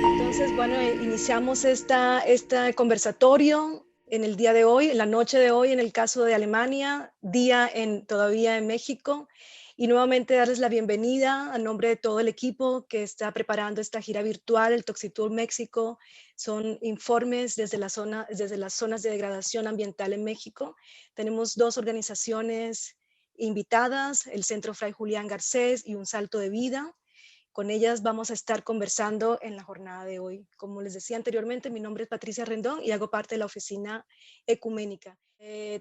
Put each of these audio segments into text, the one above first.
Entonces, bueno, iniciamos este conversatorio en el día de hoy, en la noche de hoy, en el caso de Alemania, todavía en México, y nuevamente darles la bienvenida a nombre de todo el equipo que está preparando esta gira virtual, el Toxitour México. Son informes desde las zonas de degradación ambiental en México. Tenemos 2 organizaciones invitadas, el Centro Fray Julián Garcés y Un Salto de Vida. Con ellas vamos a estar conversando en la jornada de hoy. Como les decía anteriormente, mi nombre es Patricia Rendón y hago parte de la oficina ecuménica.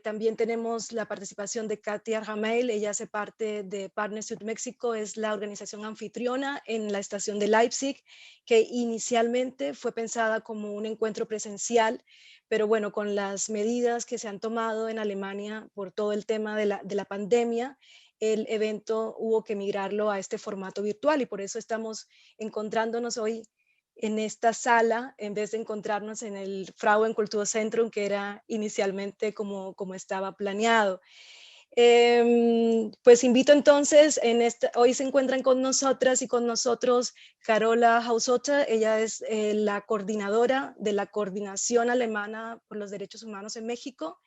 También tenemos la participación de Katia Ramel, ella hace parte de Partnership México, es la organización anfitriona en la estación de Leipzig, que inicialmente fue pensada como un encuentro presencial, pero bueno, con las medidas que se han tomado en Alemania por todo el tema de la pandemia, el evento hubo que migrarlo a este formato virtual y por eso estamos encontrándonos hoy en esta sala en vez de encontrarnos en el Frauenkulturzentrum que era inicialmente como estaba planeado. Pues invito entonces, hoy se encuentran con nosotras y con nosotros Carola Hausota, ella es la coordinadora de la Coordinación Alemana por los Derechos Humanos en México,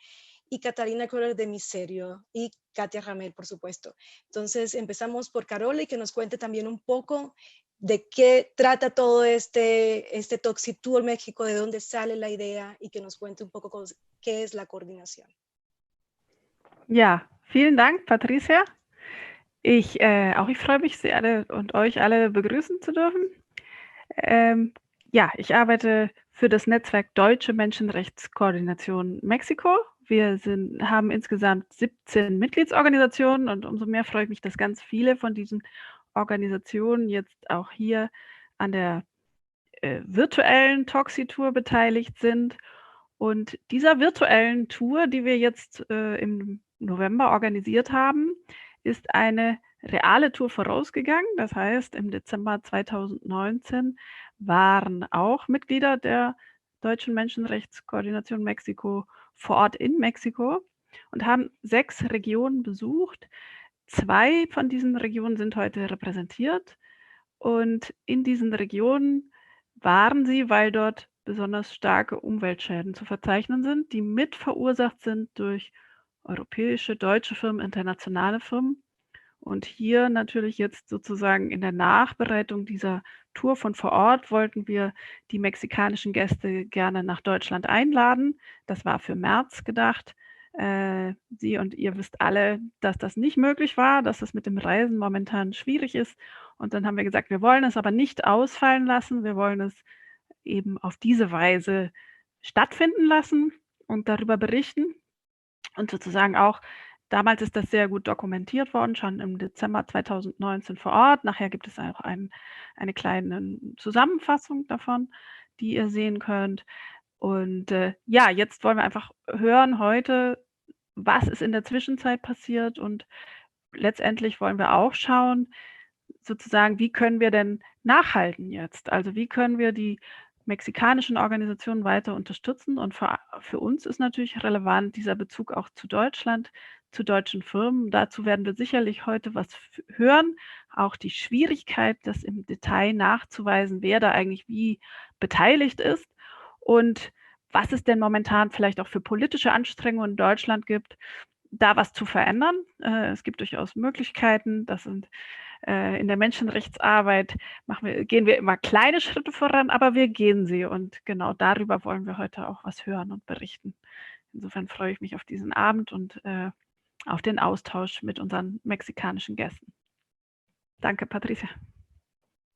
y Catarina Köhler de Miserio y Katia Ramel, por supuesto. Entonces empezamos por Carola y que nos cuente también un poco de qué trata todo este Toxitour México, de dónde sale la idea y que nos cuente un poco qué es la coordinación. Ja, vielen Dank, Patricia. Ich freue mich, Sie alle und euch alle begrüßen zu dürfen. Ich arbeite für das Netzwerk Deutsche Menschenrechtskoordination Mexiko. Wir haben insgesamt 17 Mitgliedsorganisationen und umso mehr freue ich mich, dass ganz viele von diesen Organisationen jetzt auch hier an der virtuellen Toxitour beteiligt sind. Und dieser virtuellen Tour, die wir jetzt im November organisiert haben, ist eine reale Tour vorausgegangen. Das heißt, im Dezember 2019 waren auch Mitglieder der Deutschen Menschenrechtskoordination Mexiko vor Ort in Mexiko und haben 6 Regionen besucht. 2 von diesen Regionen sind heute repräsentiert und in diesen Regionen waren sie, weil dort besonders starke Umweltschäden zu verzeichnen sind, die mit verursacht sind durch europäische, deutsche Firmen, internationale Firmen. Und hier natürlich jetzt sozusagen in der Nachbereitung dieser Tour von vor Ort wollten wir die mexikanischen Gäste gerne nach Deutschland einladen. Das war für März gedacht. Sie und ihr wisst alle, dass das nicht möglich war, dass das mit dem Reisen momentan schwierig ist. Und dann haben wir gesagt, wir wollen es aber nicht ausfallen lassen. Wir wollen es eben auf diese Weise stattfinden lassen und darüber berichten. Und sozusagen auch, damals ist das sehr gut dokumentiert worden, schon im Dezember 2019 vor Ort. Nachher gibt es auch eine kleine Zusammenfassung davon, die ihr sehen könnt. Und jetzt wollen wir einfach hören heute, was ist in der Zwischenzeit passiert. Und letztendlich wollen wir auch schauen, sozusagen, wie können wir denn nachhalten jetzt? Also wie können wir die mexikanischen Organisationen weiter unterstützen? Und für uns ist natürlich relevant dieser Bezug auch zu Deutschland, zu deutschen Firmen. Dazu werden wir sicherlich heute was hören. Auch die Schwierigkeit, das im Detail nachzuweisen, wer da eigentlich wie beteiligt ist und was es denn momentan vielleicht auch für politische Anstrengungen in Deutschland gibt, da was zu verändern. Es gibt durchaus Möglichkeiten. Das sind in der Menschenrechtsarbeit gehen wir immer kleine Schritte voran, aber wir gehen sie. Und genau darüber wollen wir heute auch was hören und berichten. Insofern freue ich mich auf diesen Abend und auf den Austausch mit unseren mexikanischen Gästen. Danke, Patricia.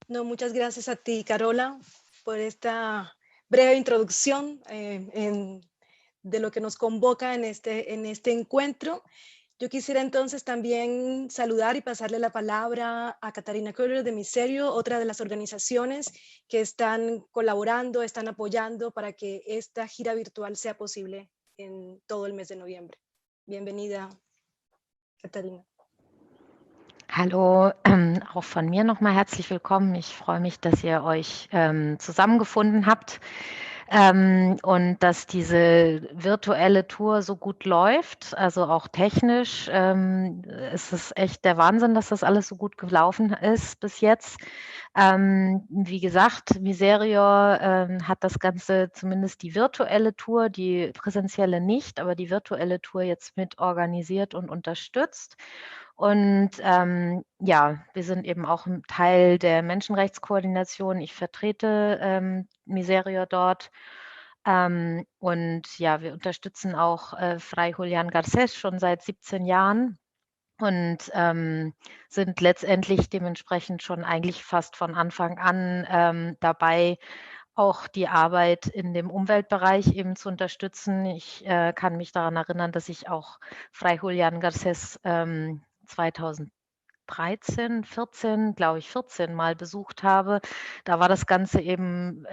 No, muchas gracias a ti, Carola, por esta breve introducción de lo que nos convoca en este encuentro. Yo quisiera entonces también saludar y pasarle la palabra a Catarina Köhler de Miserio, otra de las organizaciones que están colaborando, están apoyando para que esta gira virtual sea posible en todo el mes de noviembre. Bienvenida, Catarina. Hallo, auch von mir nochmal herzlich willkommen. Ich freue mich, dass ihr euch zusammengefunden habt und dass diese virtuelle Tour so gut läuft, also auch technisch. Es ist echt der Wahnsinn, dass das alles so gut gelaufen ist bis jetzt. Wie gesagt, Miserior hat das Ganze, zumindest die virtuelle Tour, die präsentielle nicht, aber die virtuelle Tour jetzt mit organisiert und unterstützt. Und ja, wir sind eben auch ein Teil der Menschenrechtskoordination. Ich vertrete Miserior dort. Und ja, wir unterstützen auch Fray Julián Garcés schon seit 17 Jahren. Und sind letztendlich dementsprechend schon eigentlich fast von Anfang an dabei, auch die Arbeit in dem Umweltbereich eben zu unterstützen. Ich kann mich daran erinnern, dass ich auch Fray Julián Garcés 2013, 14, glaube ich, 14 Mal besucht habe. Da war das Ganze eben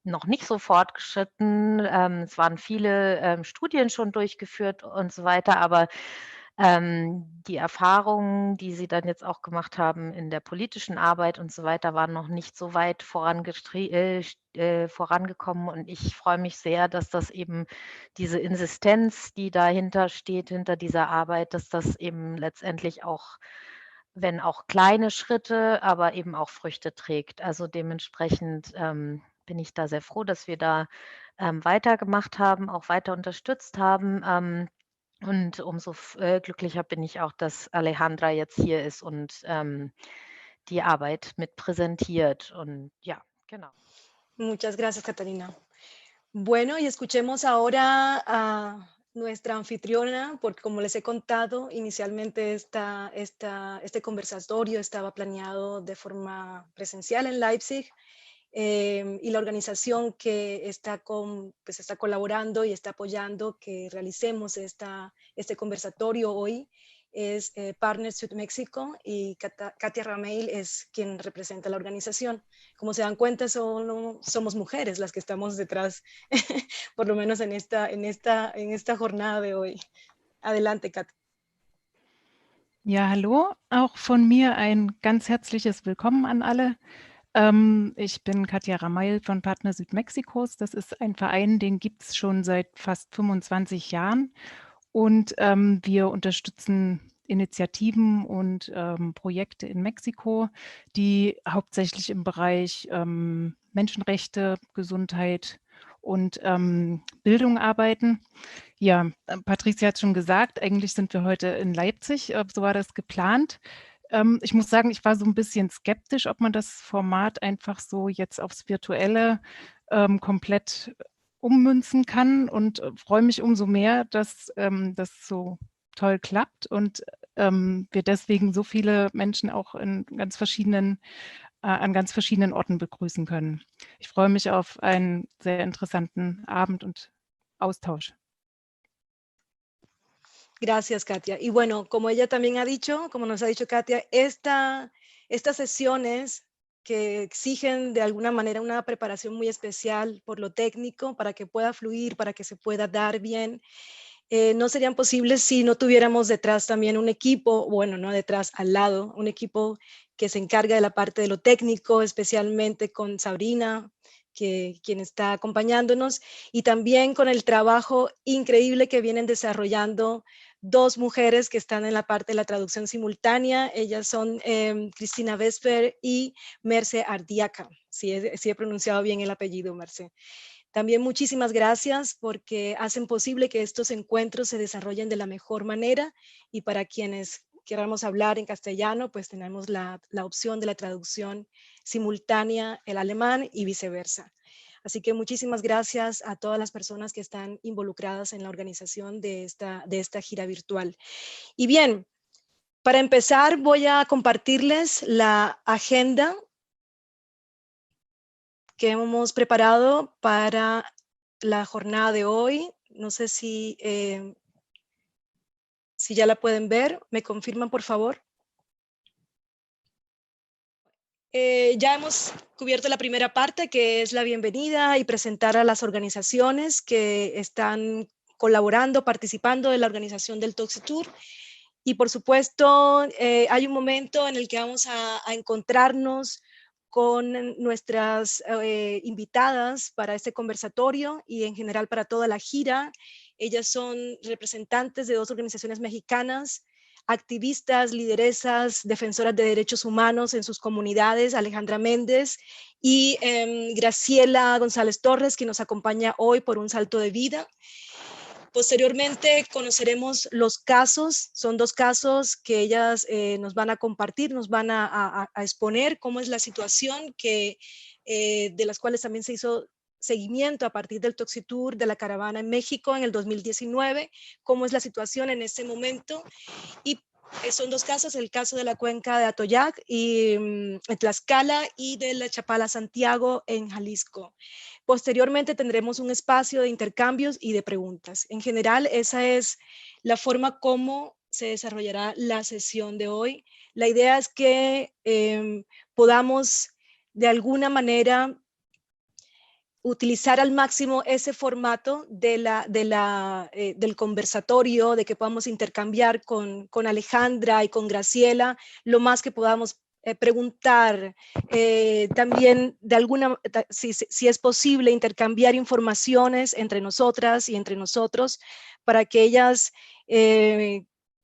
noch nicht so fortgeschritten. Es waren viele Studien schon durchgeführt und so weiter, aber die Erfahrungen, die sie dann jetzt auch gemacht haben in der politischen Arbeit und so weiter, waren noch nicht so weit vorangekommen. Und ich freue mich sehr, dass das eben diese Insistenz, die dahinter steht, hinter dieser Arbeit, dass das eben letztendlich auch, wenn auch kleine Schritte, aber eben auch Früchte trägt. Also dementsprechend bin ich da sehr froh, dass wir da weitergemacht haben, auch weiter unterstützt haben. Und umso glücklicher bin ich auch, dass Alejandra jetzt hier ist und die Arbeit mit präsentiert. Und ja, genau. Muchas gracias, Catalina. Bueno, y escuchemos ahora a nuestra anfitriona, porque como les he contado, inicialmente este conversatorio estaba planeado de forma presencial en Leipzig, y la organización que está colaborando y está apoyando que realicemos este conversatorio hoy es Partners Süd México, y Katia Ramail es quien representa la organización. Como se dan cuenta, somos mujeres las que estamos detrás, por lo menos en esta jornada de hoy. Adelante, Katia. Ja, hallo. Auch von mir ein ganz herzliches Willkommen an alle. Ich bin Katia Ramail von Partner Südmexikos. Das ist ein Verein, den gibt es schon seit fast 25 Jahren. Und wir unterstützen Initiativen und Projekte in Mexiko, die hauptsächlich im Bereich Menschenrechte, Gesundheit und Bildung arbeiten. Ja, Patricia hat schon gesagt, eigentlich sind wir heute in Leipzig, so war das geplant. Ich muss sagen, ich war so ein bisschen skeptisch, ob man das Format einfach so jetzt aufs Virtuelle komplett ummünzen kann, und freue mich umso mehr, dass das so toll klappt und wir deswegen so viele Menschen auch an ganz verschiedenen Orten begrüßen können. Ich freue mich auf einen sehr interessanten Abend und Austausch. Gracias, Katia. Y bueno, como ella también ha dicho, como nos ha dicho Katia, estas sesiones que exigen de alguna manera una preparación muy especial por lo técnico, para que pueda fluir, para que se pueda dar bien, no serían posibles si no tuviéramos detrás también un equipo, bueno, no detrás, al lado, un equipo que se encarga de la parte de lo técnico, especialmente con Sabrina, quien está acompañándonos, y también con el trabajo increíble que vienen desarrollando dos mujeres que están en la parte de la traducción simultánea. Ellas son Cristina Vesper y Merce Ardiaca, si he pronunciado bien el apellido, Merce. También muchísimas gracias porque hacen posible que estos encuentros se desarrollen de la mejor manera, y para quienes queramos hablar en castellano, pues tenemos la opción de la traducción simultánea, el alemán y viceversa. Así que muchísimas gracias a todas las personas que están involucradas en la organización de esta gira virtual. Y bien, para empezar voy a compartirles la agenda que hemos preparado para la jornada de hoy. No sé si ya la pueden ver. ¿Me confirman, por favor? Ya hemos cubierto la primera parte, que es la bienvenida y presentar a las organizaciones que están colaborando, participando de la organización del Toxe Tour. Y por supuesto, hay un momento en el que vamos a encontrarnos con nuestras invitadas para este conversatorio y en general para toda la gira. Ellas son representantes de dos organizaciones mexicanas, activistas, lideresas, defensoras de derechos humanos en sus comunidades, Alejandra Méndez y Graciela González Torres, que nos acompaña hoy por Un Salto de Vida. Posteriormente conoceremos los casos, son 2 casos que ellas nos van a compartir, nos van a exponer cómo es la situación de las cuales también se hizo seguimiento a partir del Toxitour de la caravana en México en el 2019, cómo es la situación en este momento. Y son 2 casos, el caso de la cuenca de Atoyac y, en Tlaxcala, y de la Chapala Santiago en Jalisco. Posteriormente tendremos un espacio de intercambios y de preguntas. En general, esa es la forma como se desarrollará la sesión de hoy. La idea es que podamos de alguna manera utilizar al máximo ese formato del conversatorio, de que podamos intercambiar con Alejandra y con Graciela lo más que podamos, preguntar, también de alguna, si es posible, intercambiar informaciones entre nosotras y entre nosotros para que ellas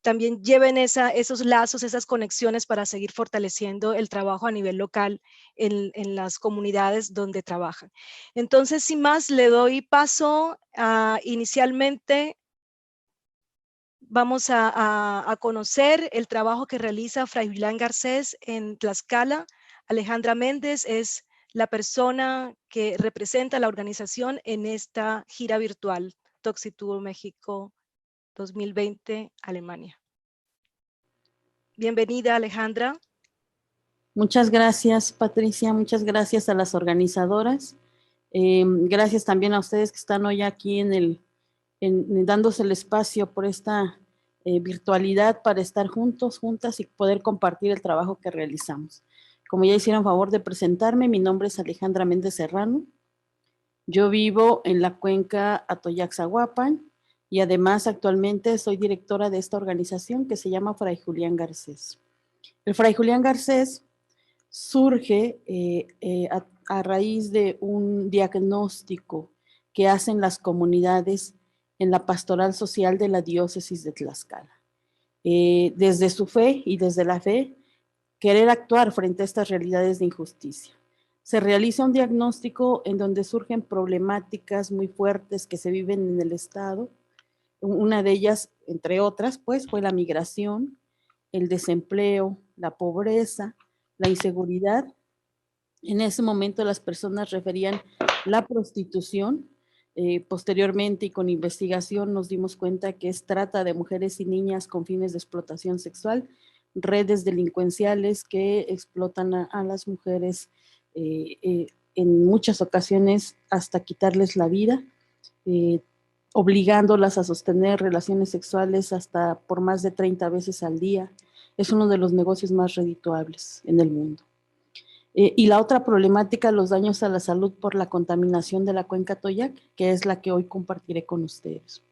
también lleven esos lazos, esas conexiones para seguir fortaleciendo el trabajo a nivel local en las comunidades donde trabajan. Entonces, sin más, le doy paso a, inicialmente, vamos a conocer el trabajo que realiza Fray Julián Garcés en Tlaxcala. Alejandra Méndez es la persona que representa a la organización en esta gira virtual, Toxitour México 2020, Alemania. Bienvenida, Alejandra. Muchas gracias, Patricia. Muchas gracias a las organizadoras. Gracias también a ustedes que están hoy aquí dándose el espacio por esta virtualidad para estar juntos, juntas y poder compartir el trabajo que realizamos. Como ya hicieron favor de presentarme, mi nombre es Alejandra Méndez Serrano. Yo vivo en la cuenca Atoyac-Zahuapan y además actualmente soy directora de esta organización que se llama Fray Julián Garcés. El Fray Julián Garcés surge a raíz de un diagnóstico que hacen las comunidades en la pastoral social de la diócesis de Tlaxcala. Desde su fe y desde la fe, querer actuar frente a estas realidades de injusticia. Se realiza un diagnóstico en donde surgen problemáticas muy fuertes que se viven en el Estado. Una de ellas, entre otras, pues, fue la migración, el desempleo, la pobreza, la inseguridad. En ese momento las personas referían la prostitución. Posteriormente y con investigación nos dimos cuenta que es trata de mujeres y niñas con fines de explotación sexual, redes delincuenciales que explotan a las mujeres en muchas ocasiones hasta quitarles la vida, obligándolas a sostener relaciones sexuales hasta por más de 30 veces al día. Es uno de los negocios más redituables en el mundo. Y la otra problemática, los daños a la salud por la contaminación de la cuenca Atoyac, que es la que hoy compartiré con ustedes.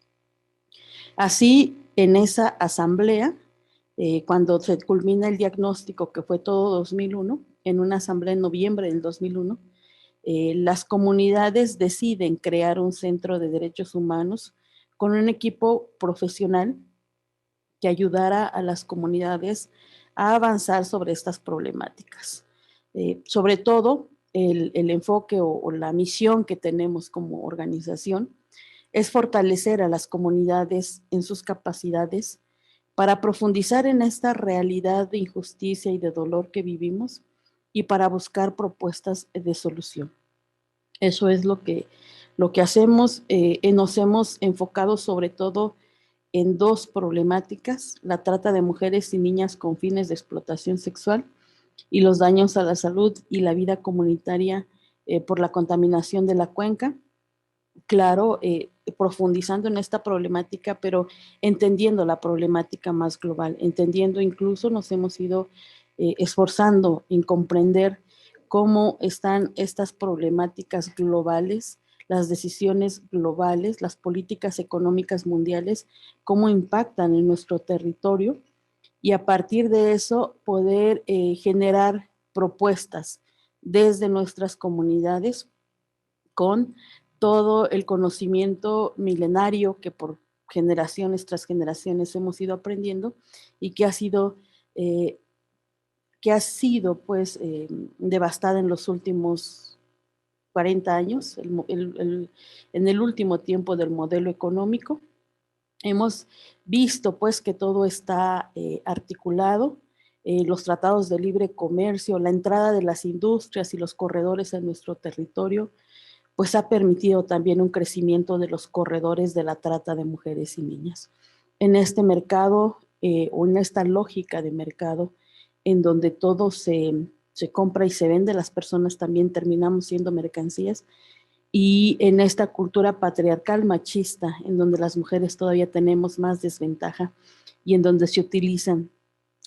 Así, en esa asamblea, cuando se culmina el diagnóstico, que fue todo 2001, en una asamblea en noviembre del 2001, las comunidades deciden crear un centro de derechos humanos con un equipo profesional que ayudara a las comunidades a avanzar sobre estas problemáticas. Sobre todo, el enfoque o la misión que tenemos como organización es fortalecer a las comunidades en sus capacidades para profundizar en esta realidad de injusticia y de dolor que vivimos y para buscar propuestas de solución. Eso es lo que hacemos. Nos hemos enfocado sobre todo en dos problemáticas: la trata de mujeres y niñas con fines de explotación sexual y los daños a la salud y la vida comunitaria por la contaminación de la cuenca. Claro, profundizando en esta problemática, pero entendiendo la problemática más global, entendiendo, incluso nos hemos ido esforzando en comprender cómo están estas problemáticas globales, las decisiones globales, las políticas económicas mundiales, cómo impactan en nuestro territorio, y a partir de eso poder generar propuestas desde nuestras comunidades con todo el conocimiento milenario que por generaciones tras generaciones hemos ido aprendiendo y que ha sido pues devastada en los últimos 40 años, en el último tiempo del modelo económico. Hemos visto pues que todo está articulado, los tratados de libre comercio, la entrada de las industrias y los corredores en nuestro territorio, pues ha permitido también un crecimiento de los corredores de la trata de mujeres y niñas. En este mercado o en esta lógica de mercado en donde todo se compra y se vende, las personas también terminamos siendo mercancías, y en esta cultura patriarcal machista, en donde las mujeres todavía tenemos más desventaja y en donde se utilizan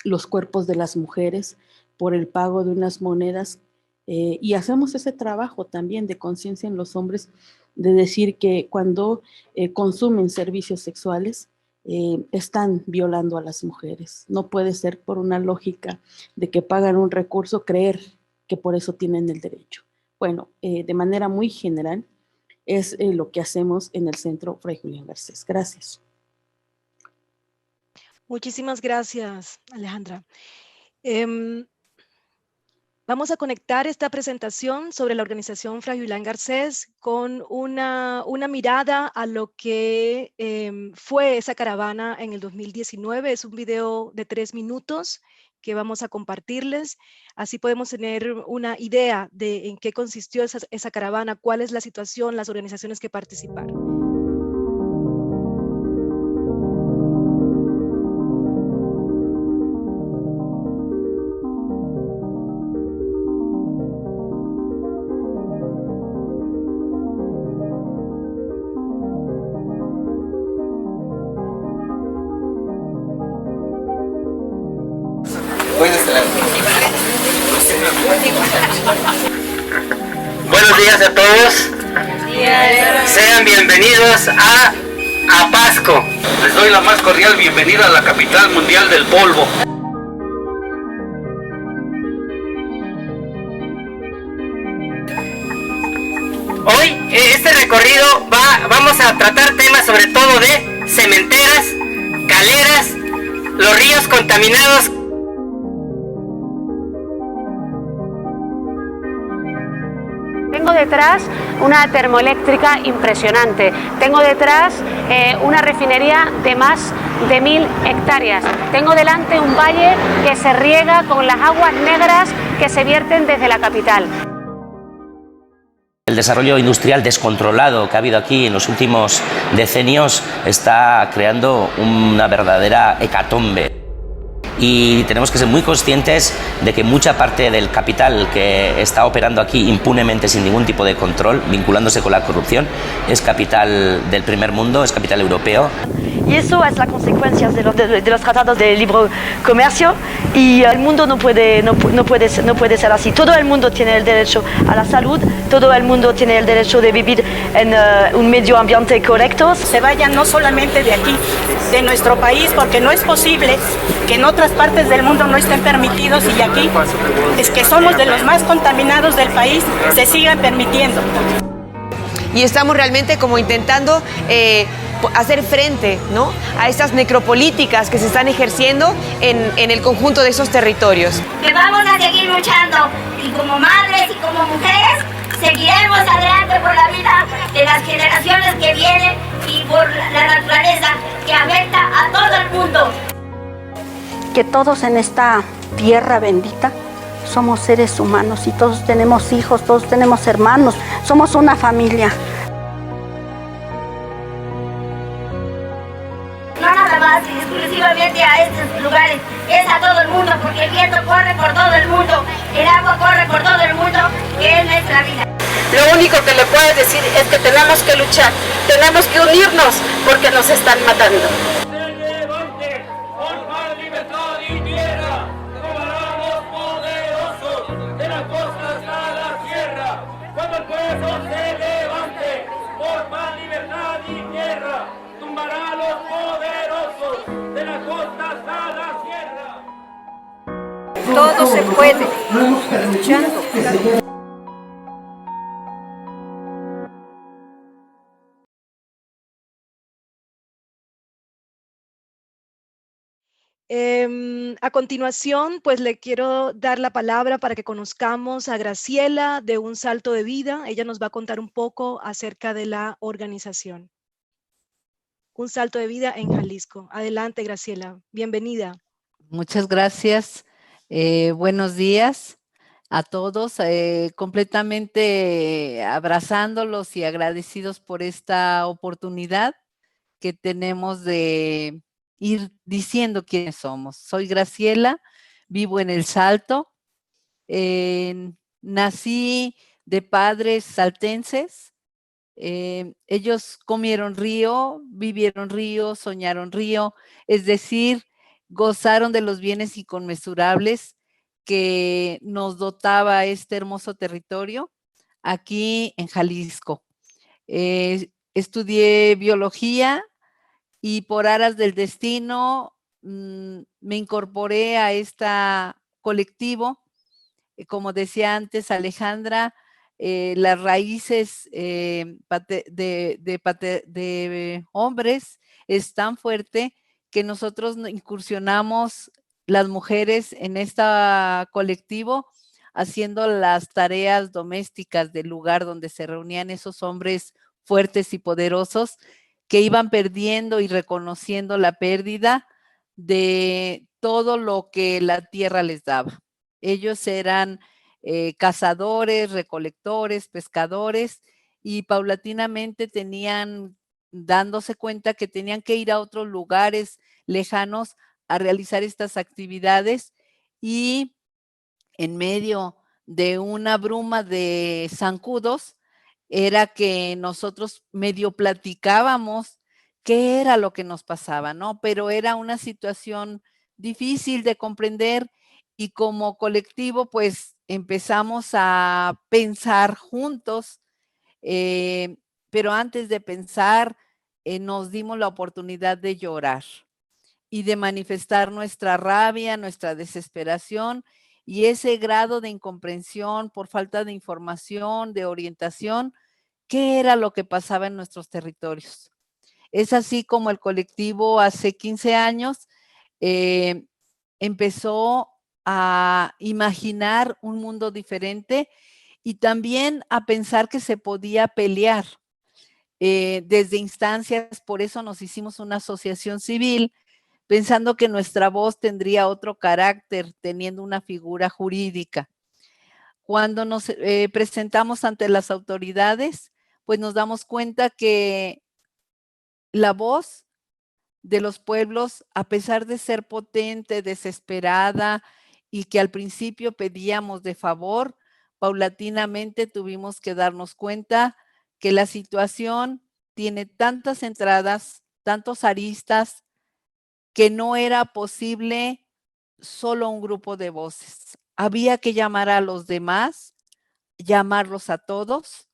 los cuerpos de las mujeres por el pago de unas monedas, y hacemos ese trabajo también de conciencia en los hombres, de decir que cuando consumen servicios sexuales, están violando a las mujeres. No puede ser por una lógica de que pagan un recurso, creer que por eso tienen el derecho. Bueno, de manera muy general, es lo que hacemos en el Centro Fray Julián Garcés. Gracias. Muchísimas gracias, Alejandra. Vamos a conectar esta presentación sobre la organización Fray Julián Garcés con una mirada a lo que fue esa caravana en el 2019. Es un video de 3 minutos que vamos a compartirles. Así podemos tener una idea de en qué consistió esa caravana, cuál es la situación, las organizaciones que participaron. Buenos días a todos. Sean bienvenidos a Apasco. Les doy la más cordial bienvenida a la capital mundial del polvo. Hoy este recorrido vamos a tratar temas sobre todo de cementeras, caleras, los ríos contaminados. Tengo detrás una termoeléctrica impresionante, tengo detrás una refinería de más de 1000 hectáreas, tengo delante un valle que se riega con las aguas negras que se vierten desde la capital. El desarrollo industrial descontrolado que ha habido aquí en los últimos decenios está creando una verdadera hecatombe. Y tenemos que ser muy conscientes de que mucha parte del capital que está operando aquí impunemente sin ningún tipo de control, vinculándose con la corrupción, es capital del primer mundo, es capital europeo. Y eso es la consecuencia de los tratados de libre comercio, y el mundo no puede ser así. Todo el mundo tiene el derecho a la salud, todo el mundo tiene el derecho de vivir en un medio ambiente correcto. Se vayan no solamente de aquí, de nuestro país, porque no es posible que en otras partes del mundo no estén permitidos y aquí, es que somos de los más contaminados del país, se sigan permitiendo. Y estamos realmente como intentando hacer frente, ¿no?, a estas necropolíticas que se están ejerciendo en el conjunto de esos territorios. Que vamos a seguir luchando, y como madres y como mujeres seguiremos adelante por la vida de las generaciones que vienen y por la naturaleza que afecta a todo el mundo. Que todos en esta tierra bendita somos seres humanos y todos tenemos hijos, todos tenemos hermanos, somos una familia. No nada más exclusivamente a estos lugares, es a todo el mundo, porque el viento corre por todo el mundo, el agua corre por todo el mundo, que es nuestra vida. Lo único que le puedo decir es que tenemos que luchar, tenemos que unirnos porque nos están matando. Todo se puede, luchando. A continuación, pues le quiero dar la palabra para que conozcamos a Graciela de Un Salto de Vida. Ella nos va a contar un poco acerca de la organización. Un Salto de Vida en Jalisco. Adelante, Graciela. Bienvenida. Muchas gracias. Buenos días a todos. Completamente abrazándolos y agradecidos por esta oportunidad que tenemos de ir diciendo quiénes somos. Soy Graciela, vivo en El Salto. Nací de padres saltenses. Ellos comieron río, vivieron río, soñaron río, es decir, gozaron de los bienes inconmensurables que nos dotaba este hermoso territorio aquí en Jalisco. Estudié biología y por aras del destino me incorporé a este colectivo. Como decía antes Alejandra, las raíces de hombres es tan fuerte que nosotros incursionamos las mujeres en este colectivo haciendo las tareas domésticas del lugar donde se reunían esos hombres fuertes y poderosos que iban perdiendo y reconociendo la pérdida de todo lo que la tierra les daba. Ellos eran cazadores, recolectores, pescadores, y paulatinamente tenían, dándose cuenta que tenían que ir a otros lugares lejanos a realizar estas actividades, y en medio de una bruma de zancudos era que nosotros medio platicábamos qué era lo que nos pasaba, ¿no? Pero era una situación difícil de comprender, y como colectivo pues empezamos a pensar juntos, pero antes de pensar nos dimos la oportunidad de llorar y de manifestar nuestra rabia, nuestra desesperación y ese grado de incomprensión por falta de información, de orientación, qué era lo que pasaba en nuestros territorios. Es así como el colectivo hace 15 años empezó a imaginar un mundo diferente y también a pensar que se podía pelear desde instancias. Por eso nos hicimos una asociación civil, pensando que nuestra voz tendría otro carácter, teniendo una figura jurídica. Cuando nos presentamos ante las autoridades, pues nos damos cuenta que la voz de los pueblos, a pesar de ser potente, desesperada, y que al principio pedíamos de favor, paulatinamente tuvimos que darnos cuenta que la situación tiene tantas entradas, tantos aristas, que no era posible solo un grupo de voces. Había que llamar a los demás, llamarlos a todos,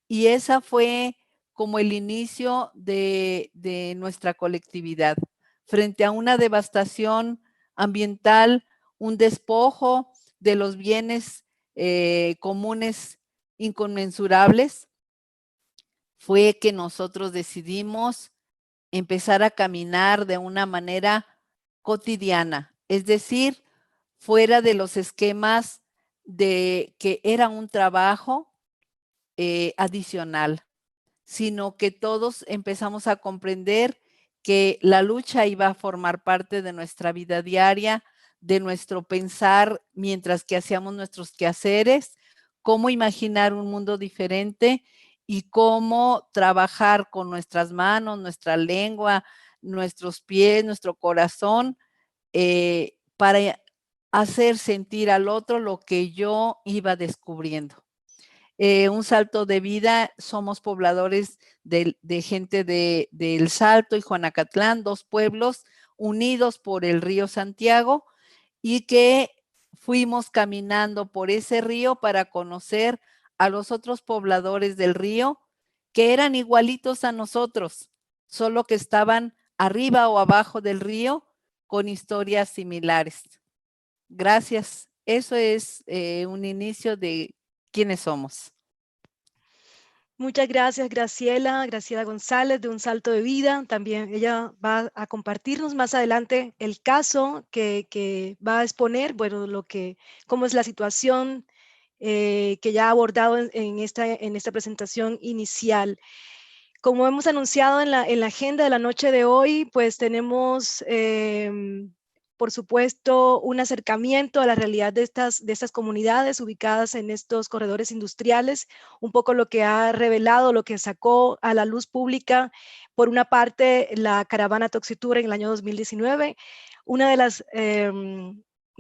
y esa fue como el inicio de nuestra colectividad. Frente a una devastación ambiental, un despojo de los bienes comunes inconmensurables, fue que nosotros decidimos empezar a caminar de una manera cotidiana, es decir, fuera de los esquemas de que era un trabajo adicional, sino que todos empezamos a comprender que la lucha iba a formar parte de nuestra vida diaria, de nuestro pensar mientras que hacíamos nuestros quehaceres, cómo imaginar un mundo diferente y cómo trabajar con nuestras manos, nuestra lengua, nuestros pies, nuestro corazón, para hacer sentir al otro lo que yo iba descubriendo. Un Salto de Vida, somos pobladores de gente de El Salto y Juanacatlán, 2 pueblos unidos por el río Santiago, y que fuimos caminando por ese río para conocer a los otros pobladores del río que eran igualitos a nosotros, solo que estaban arriba o abajo del río con historias similares. Gracias. Eso es un inicio de quiénes somos. Muchas gracias, Graciela González de Un Salto de Vida. También ella va a compartirnos más adelante el caso que va a exponer, bueno, cómo es la situación que ya ha abordado en esta presentación inicial. Como hemos anunciado en la agenda de la noche de hoy, pues tenemos, por supuesto, un acercamiento a la realidad de estas comunidades ubicadas en estos corredores industriales, un poco lo que ha revelado, lo que sacó a la luz pública, por una parte, la caravana Toxitour en el año 2019, una de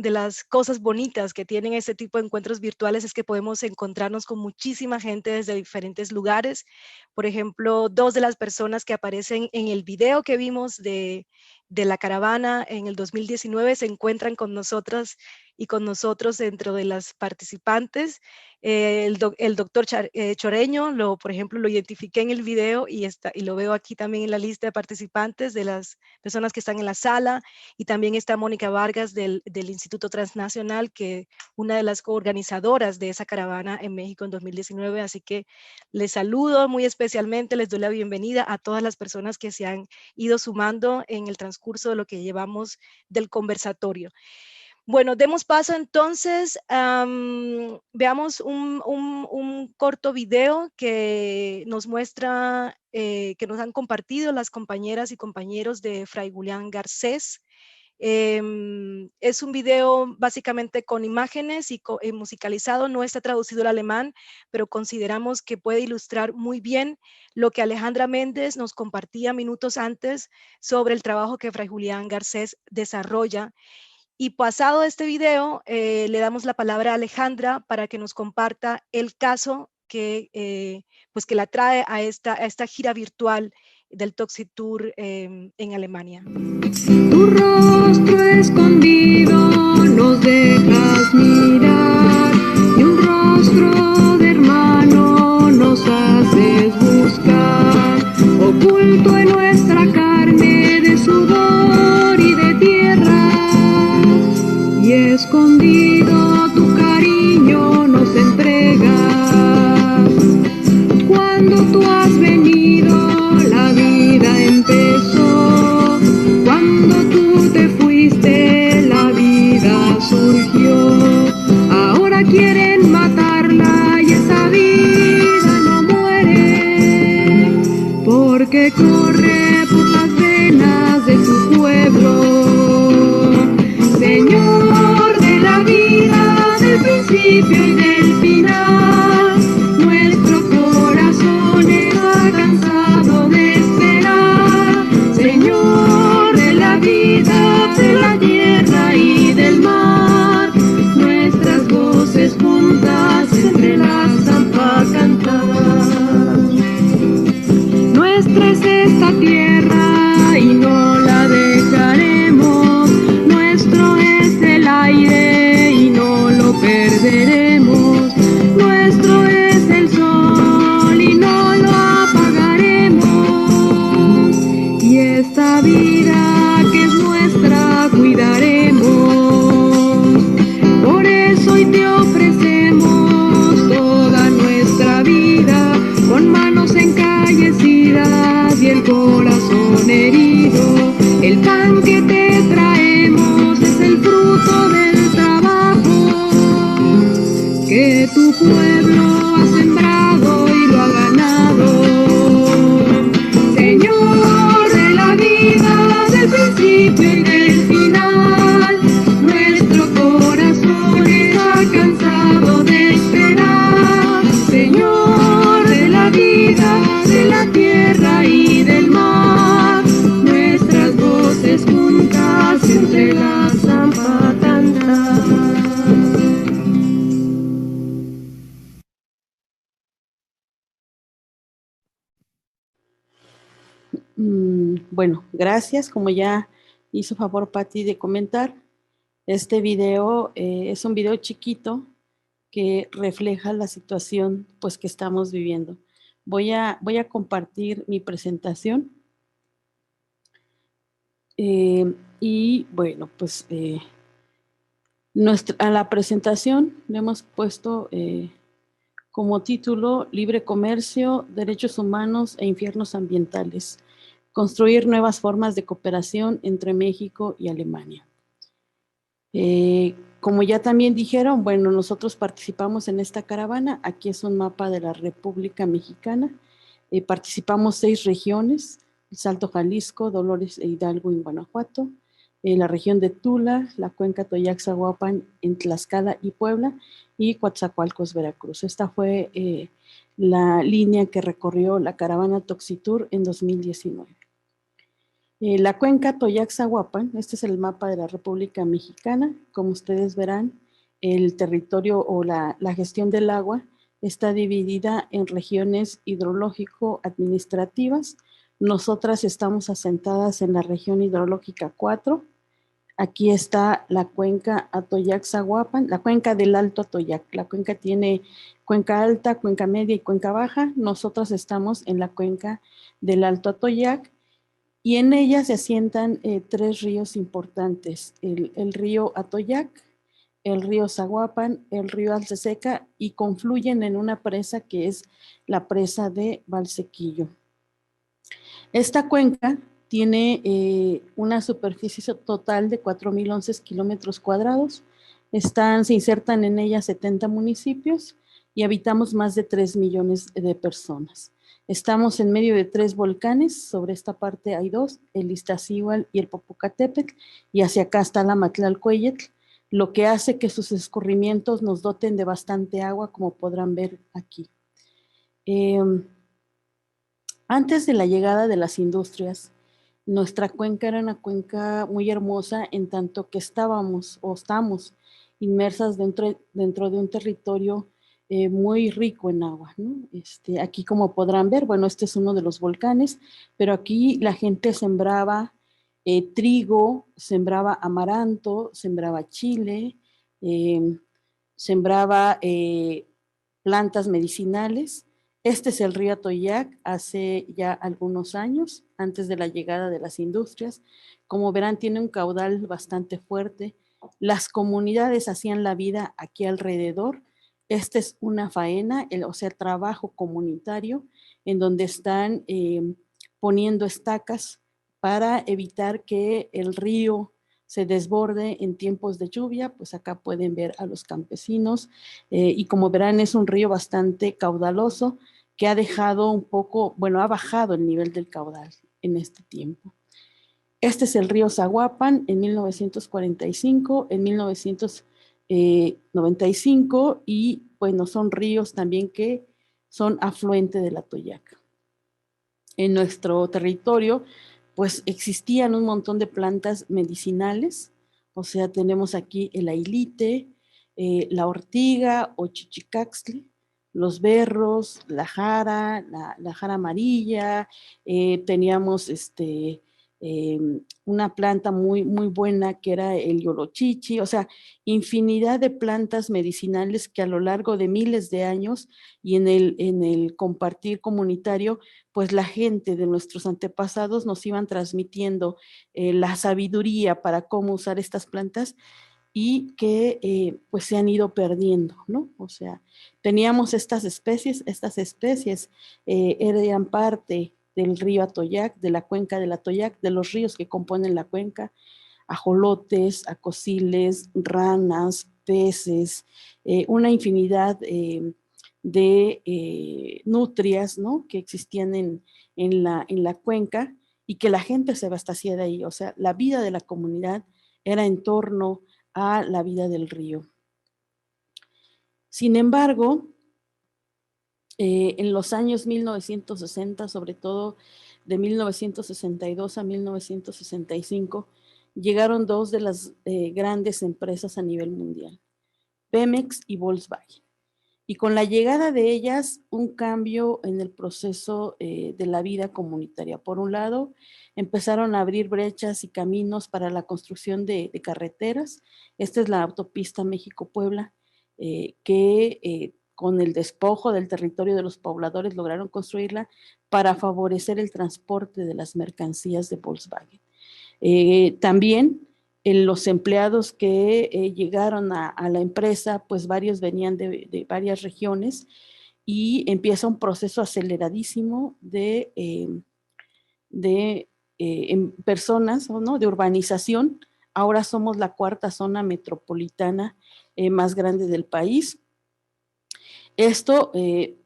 las cosas bonitas que tienen este tipo de encuentros virtuales es que podemos encontrarnos con muchísima gente desde diferentes lugares. Por ejemplo, 2 de las personas que aparecen en el video que vimos de la caravana en el 2019 se encuentran con nosotras y con nosotros dentro de las participantes. El doctor Choreño, por ejemplo, lo identifiqué en el video y lo veo aquí también en la lista de participantes de las personas que están en la sala, y también está Mónica Vargas del Instituto Transnacional, que una de las coorganizadoras de esa caravana en México en 2019, así que les saludo muy especialmente, les doy la bienvenida a todas las personas que se han ido sumando en el transcurso de lo que llevamos del conversatorio. Bueno, demos paso entonces, veamos un corto video que nos muestra, que nos han compartido las compañeras y compañeros de Fray Julián Garcés. Es un video básicamente con imágenes y musicalizado, no está traducido al alemán, pero consideramos que puede ilustrar muy bien lo que Alejandra Méndez nos compartía minutos antes sobre el trabajo que Fray Julián Garcés desarrolla. Y pasado este video, le damos la palabra a Alejandra para que nos comparta el caso que la trae a esta gira virtual del Toxitour en Alemania. Tu rostro escondido nos dejas mirar, y un rostro de hermano nos haces buscar, oculto en nuestra carne de sudor y de tierra, y escondido tu cariño nos entregas. Cuando tú has venido, la vida empezó. Cuando tú te fuiste, la vida surgió. Ahora quieren matarla y esa vida no muere, porque corre por las venas de tu pueblo. Señor de la vida, del principio y del final, nuestro corazón está cansado de esperar. Señor de la vida, de la tierra y del mar, nuestras voces juntas se entrelazan para cantar. Nuestra es esta tierra y no la dejaremos, nuestro es el aire y no lo perderemos, nuestro es el sol y no lo apagaremos, y esta vida que es nuestra cuidaremos. Por eso hoy te ofrecemos toda nuestra vida, con manos encallecidas y el corazón herido. El pan que te traemos es el fruto del trabajo que tu pueblo ha sembrado y lo ha ganado. Señor de la vida, del principio y del final, nuestro corazón está cansado de esperar. Señor de la vida, de la tierra y del mar, nuestras voces juntas se entrelazan para cantar. Bueno, gracias. Como ya hizo favor Patti de comentar, este video es un video chiquito que refleja la situación pues que estamos viviendo. Voy a compartir mi presentación. Y bueno, pues a la presentación le hemos puesto como título Libre Comercio, Derechos Humanos e Infiernos Ambientales. Construir nuevas formas de cooperación entre México y Alemania. Como ya también dijeron, bueno, nosotros participamos en esta caravana. Aquí es un mapa de la República Mexicana. Participamos 6 regiones: el Salto, Jalisco, Dolores e Hidalgo en Guanajuato, la región de Tula, la cuenca Toyac-Zahuapan en Tlaxcala y Puebla, y Coatzacoalcos, Veracruz. Esta fue la línea que recorrió la caravana Toxitour en 2019. La cuenca Toyac-Zahuapan, este es el mapa de la República Mexicana. Como ustedes verán, el territorio o la gestión del agua está dividida en regiones hidrológico-administrativas. Nosotras estamos asentadas en la región hidrológica 4. Aquí está la cuenca Atoyac-Zahuapan, la cuenca del Alto Atoyac. La cuenca tiene cuenca alta, cuenca media y cuenca baja. Nosotras estamos en la cuenca del Alto Atoyac, y en ella se asientan 3 ríos importantes: el río Atoyac, el río Zahuapan, el río Alceseca, y confluyen en una presa que es la presa de Valsequillo. Esta cuenca tiene una superficie total de 4.011 kilómetros cuadrados. Se insertan en ella 70 municipios y habitamos más de 3 millones de personas. Estamos en medio de 3 volcanes. Sobre esta parte hay 2, el Iztaccíhuatl y el Popocatépetl, y hacia acá está la Matlalcueyetl, lo que hace que sus escurrimientos nos doten de bastante agua, como podrán ver aquí. Antes de la llegada de las industrias, nuestra cuenca era una cuenca muy hermosa, en tanto que estamos inmersas dentro de un territorio muy rico en agua, ¿no? Aquí, como podrán ver, bueno, este es uno de los volcanes, pero aquí la gente sembraba trigo, sembraba amaranto, sembraba chile, sembraba plantas medicinales. Este es el río Atoyac hace ya algunos años, antes de la llegada de las industrias. Como verán, tiene un caudal bastante fuerte. Las comunidades hacían la vida aquí alrededor. Esta es una faena, o sea, trabajo comunitario, en donde están poniendo estacas para evitar que el río se desborde en tiempos de lluvia. Pues acá pueden ver a los campesinos, y como verán, es un río bastante caudaloso, que ha dejado un poco, bueno, ha bajado el nivel del caudal en este tiempo. Este es el río Zahuapan en 1945, en 1995, y bueno, son ríos también que son afluente del Atoyac. En nuestro territorio, pues existían un montón de plantas medicinales, o sea, tenemos aquí el ailite, la ortiga o chichicaxtle, los berros, la jara amarilla, teníamos una planta muy, muy buena que era el yolochichi, o sea, infinidad de plantas medicinales que a lo largo de miles de años y en el compartir comunitario, pues la gente de nuestros antepasados nos iban transmitiendo la sabiduría para cómo usar estas plantas, y que pues se han ido perdiendo, ¿no? O sea, teníamos estas especies eran parte del río Atoyac, de la cuenca del Atoyac, de los ríos que componen la cuenca: ajolotes, acosiles, ranas, peces, una infinidad de nutrias, ¿no?, que existían en la cuenca, y que la gente se abastecía de ahí. O sea, la vida de la comunidad era en torno a la vida del río. Sin embargo, en los años 1960, sobre todo de 1962 a 1965, llegaron 2 de las grandes empresas a nivel mundial, Pemex y Volkswagen. Y con la llegada de ellas, un cambio en el proceso de la vida comunitaria. Por un lado, empezaron a abrir brechas y caminos para la construcción de carreteras. Esta es la autopista México-Puebla, que con el despojo del territorio de los pobladores lograron construirla para favorecer el transporte de las mercancías de Volkswagen. También los empleados que llegaron a la empresa, pues varios venían de varias regiones, y empieza un proceso aceleradísimo de personas, ¿no?, de urbanización. Ahora somos la cuarta zona metropolitana más grande del país. Esto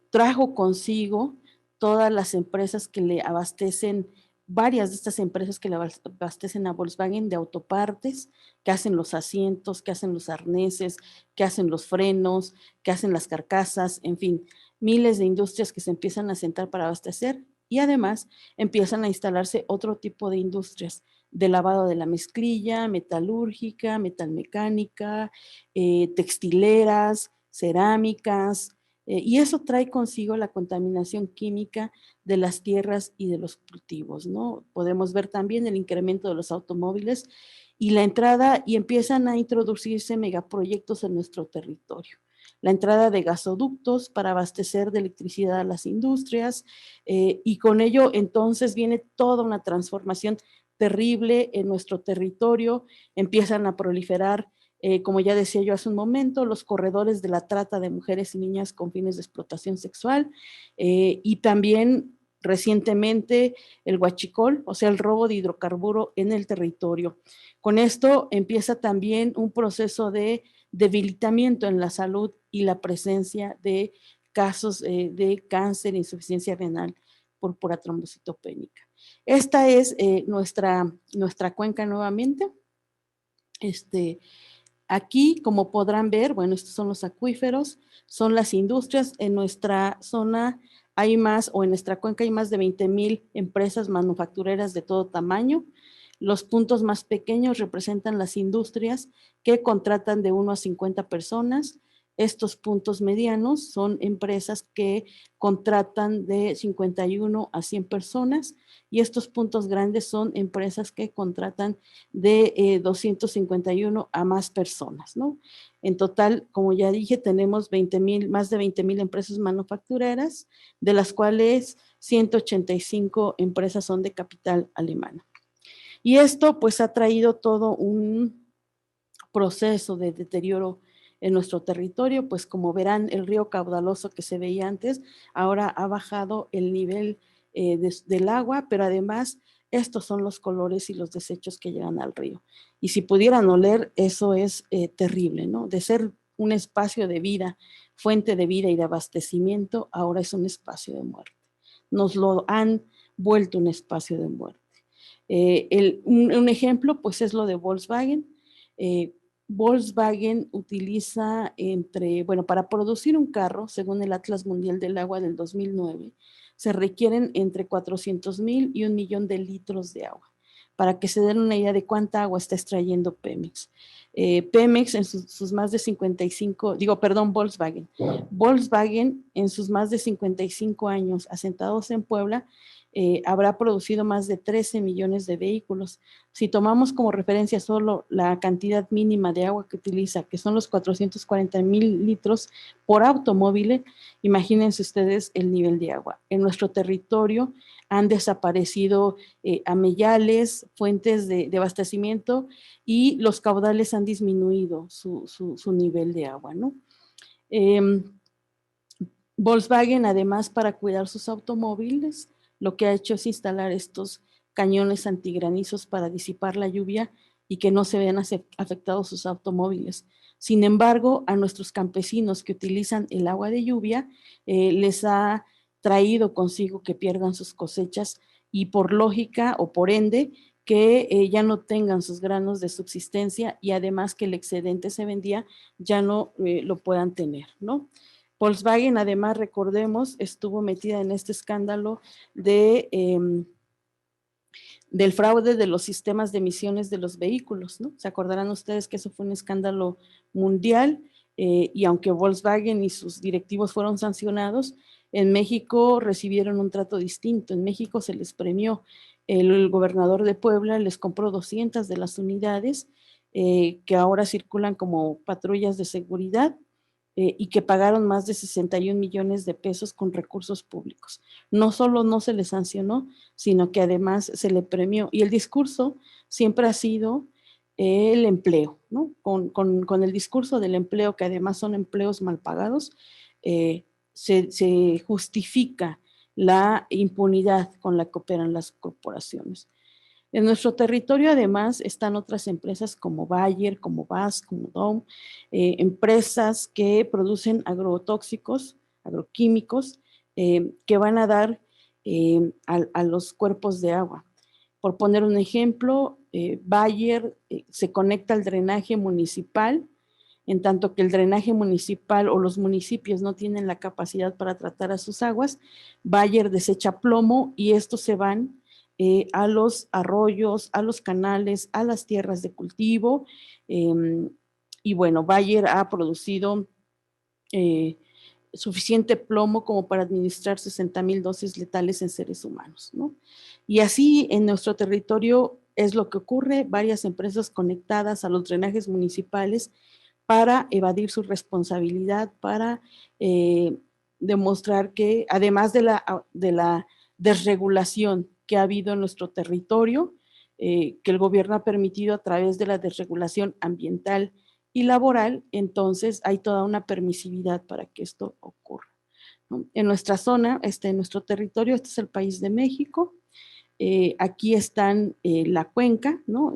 trajo consigo todas las empresas que le abastecen, varias de estas empresas que le abastecen a Volkswagen de autopartes, que hacen los asientos, que hacen los arneses, que hacen los frenos, que hacen las carcasas, en fin, miles de industrias que se empiezan a sentar para abastecer, y además empiezan a instalarse otro tipo de industrias de lavado de la mezclilla, metalúrgica, metalmecánica, textileras, cerámicas, y eso trae consigo la contaminación química de las tierras y de los cultivos, ¿no? Podemos ver también el incremento de los automóviles y la entrada, y empiezan a introducirse megaproyectos en nuestro territorio. La entrada de gasoductos para abastecer de electricidad a las industrias, y con ello entonces viene toda una transformación terrible en nuestro territorio. Empiezan a proliferar, como ya decía yo hace un momento, los corredores de la trata de mujeres y niñas con fines de explotación sexual, y también recientemente el huachicol, o sea, el robo de hidrocarburo en el territorio. Con esto empieza también un proceso de debilitamiento en la salud y la presencia de casos de cáncer e insuficiencia renal por pura trombocitopénica. Esta es nuestra cuenca nuevamente. Aquí, como podrán ver, bueno, estos son los acuíferos, son las industrias. En nuestra zona hay más, o en nuestra cuenca hay más de 20,000 empresas manufactureras de todo tamaño. Los puntos más pequeños representan las industrias que contratan de 1 a 50 personas. Estos puntos medianos son empresas que contratan de 51 a 100 personas, y estos puntos grandes son empresas que contratan de 251 a más personas, ¿no? En total, como ya dije, tenemos más de 20,000 empresas manufactureras, de las cuales 185 empresas son de capital alemana. Y esto pues ha traído todo un proceso de deterioro en nuestro territorio. Pues como verán, el río caudaloso que se veía antes, ahora ha bajado el nivel del agua, pero además estos son los colores y los desechos que llegan al río. Y si pudieran oler, eso es terrible, ¿no? De ser un espacio de vida, fuente de vida y de abastecimiento, ahora es un espacio de muerte. Nos lo han vuelto un espacio de muerte. Un ejemplo pues es lo de Volkswagen. Volkswagen utiliza para producir un carro, según el Atlas Mundial del Agua del 2009, se requieren entre 400,000 y 1 millón de litros de agua. Para que se den una idea de cuánta agua está extrayendo Pemex. Pemex en sus más de 55, Volkswagen. Volkswagen en sus más de 55 años asentados en Puebla, habrá producido más de 13 millones de vehículos. Si tomamos como referencia solo la cantidad mínima de agua que utiliza, que son los 440,000 litros por automóvil, imagínense ustedes el nivel de agua. En nuestro territorio han desaparecido amellales, fuentes de abastecimiento, y los caudales han disminuido su nivel de agua, ¿no? Volkswagen, además, para cuidar sus automóviles, lo que ha hecho es instalar estos cañones antigranizos para disipar la lluvia y que no se vean afectados sus automóviles. Sin embargo, a nuestros campesinos que utilizan el agua de lluvia, les ha traído consigo que pierdan sus cosechas, y por lógica o por ende que ya no tengan sus granos de subsistencia, y además que el excedente se vendía ya no lo puedan tener, ¿no? Volkswagen, además, recordemos, estuvo metida en este escándalo del fraude de los sistemas de emisiones de los vehículos, ¿no? Se acordarán ustedes que eso fue un escándalo mundial, y aunque Volkswagen y sus directivos fueron sancionados, en México recibieron un trato distinto. En México se les premió. El gobernador de Puebla les compró 200 de las unidades que ahora circulan como patrullas de seguridad, y que pagaron más de 61 millones de pesos con recursos públicos. No solo no se les sancionó, sino que además se le premió. Y el discurso siempre ha sido el empleo, ¿no? Con el discurso del empleo, que además son empleos mal pagados, se justifica la impunidad con la que operan las corporaciones. En nuestro territorio, además, están otras empresas como Bayer, como BAS, como DOM, empresas que producen agrotóxicos, agroquímicos, que van a dar a los cuerpos de agua. Por poner un ejemplo, Bayer se conecta al drenaje municipal, en tanto que el drenaje municipal o los municipios no tienen la capacidad para tratar a sus aguas, Bayer desecha plomo y estos se van a los arroyos, a los canales, a las tierras de cultivo. Y bueno, Bayer ha producido suficiente plomo como para administrar 60,000 dosis letales en seres humanos, ¿no? Y así en nuestro territorio es lo que ocurre, varias empresas conectadas a los drenajes municipales para evadir su responsabilidad, para demostrar que además de la desregulación que ha habido en nuestro territorio, que el gobierno ha permitido a través de la desregulación ambiental y laboral, entonces hay toda una permisividad para que esto ocurra, ¿no? En nuestra zona, en nuestro territorio, este es el país de México. Aquí están la cuenca, ¿no?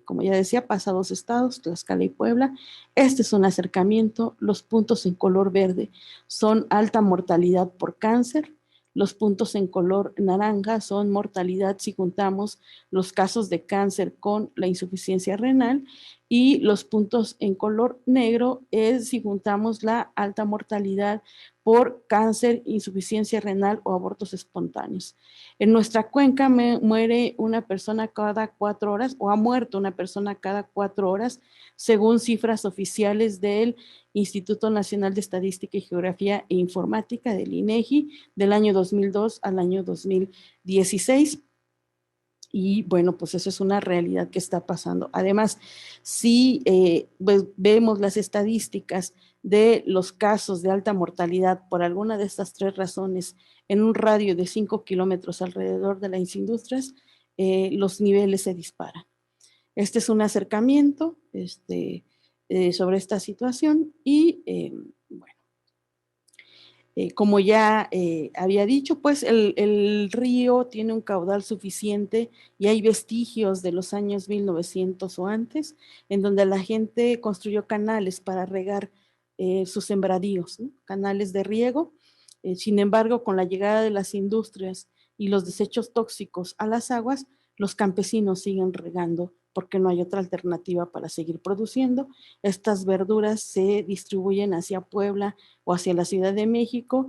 Como ya decía, pasa 2 estados, Tlaxcala y Puebla. Este es un acercamiento. Los puntos en color verde son alta mortalidad por cáncer. Los puntos en color naranja son mortalidad si juntamos los casos de cáncer con la insuficiencia renal, y los puntos en color negro es si juntamos la alta mortalidad por cáncer, insuficiencia renal o abortos espontáneos. En nuestra cuenca muere una persona cada 4 horas, o ha muerto una persona cada 4 horas, según cifras oficiales del Instituto Nacional de Estadística y Geografía e Informática, del INEGI, del año 2002 al año 2016. Y bueno, pues eso es una realidad que está pasando. Además, si pues vemos las estadísticas de los casos de alta mortalidad por alguna de estas 3 razones en un radio de 5 kilómetros alrededor de las industrias, los niveles se disparan. Este es un acercamiento sobre esta situación y bueno, como ya había dicho, pues el río tiene un caudal suficiente y hay vestigios de los años 1900 o antes, en donde la gente construyó canales para regar sus sembradíos, ¿no? Canales de riego. Sin embargo, con la llegada de las industrias y los desechos tóxicos a las aguas, los campesinos siguen regando porque no hay otra alternativa para seguir produciendo. Estas verduras se distribuyen hacia Puebla o hacia la Ciudad de México,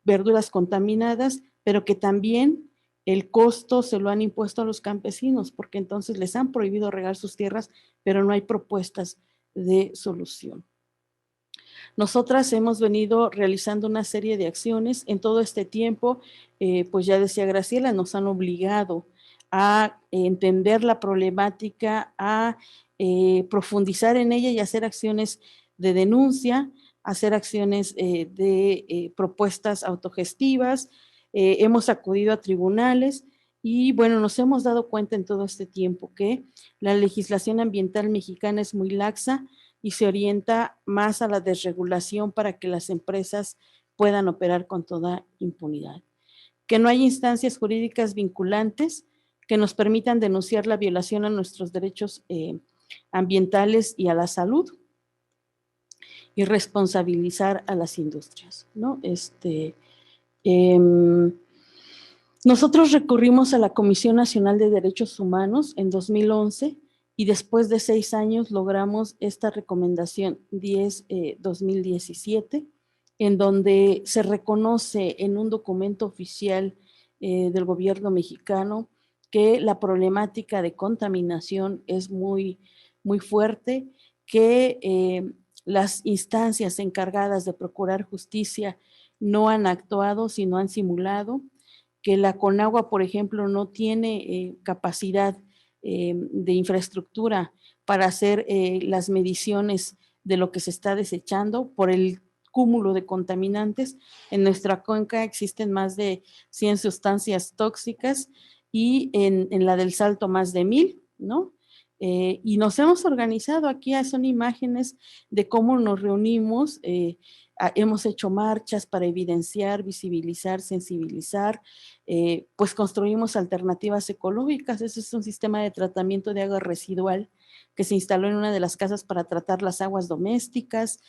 verduras contaminadas, pero que también el costo se lo han impuesto a los campesinos, porque entonces les han prohibido regar sus tierras, pero no hay propuestas de solución. Nosotras hemos venido realizando una serie de acciones en todo este tiempo, pues ya decía Graciela, nos han obligado a entender la problemática, a profundizar en ella y hacer acciones de denuncia, hacer acciones de propuestas autogestivas. Hemos acudido a tribunales y bueno, nos hemos dado cuenta en todo este tiempo que la legislación ambiental mexicana es muy laxa y se orienta más a la desregulación para que las empresas puedan operar con toda impunidad. Que no hay instancias jurídicas vinculantes que nos permitan denunciar la violación a nuestros derechos ambientales y a la salud, y responsabilizar a las industrias, ¿no? Nosotros recurrimos a la Comisión Nacional de Derechos Humanos en 2011 y después de 6 años logramos esta recomendación 10-2017, en donde se reconoce en un documento oficial del gobierno mexicano que la problemática de contaminación es muy, muy fuerte, que las instancias encargadas de procurar justicia no han actuado, sino han simulado, que la Conagua, por ejemplo, no tiene capacidad de infraestructura para hacer las mediciones de lo que se está desechando por el cúmulo de contaminantes. En nuestra cuenca existen más de 100 sustancias tóxicas y en la del Salto más de 1000, ¿no? Y nos hemos organizado, aquí son imágenes de cómo nos reunimos. hemos hecho marchas para evidenciar, visibilizar, sensibilizar, pues construimos alternativas ecológicas. Ese es un sistema de tratamiento de agua residual que se instaló en una de las casas para tratar las aguas domésticas,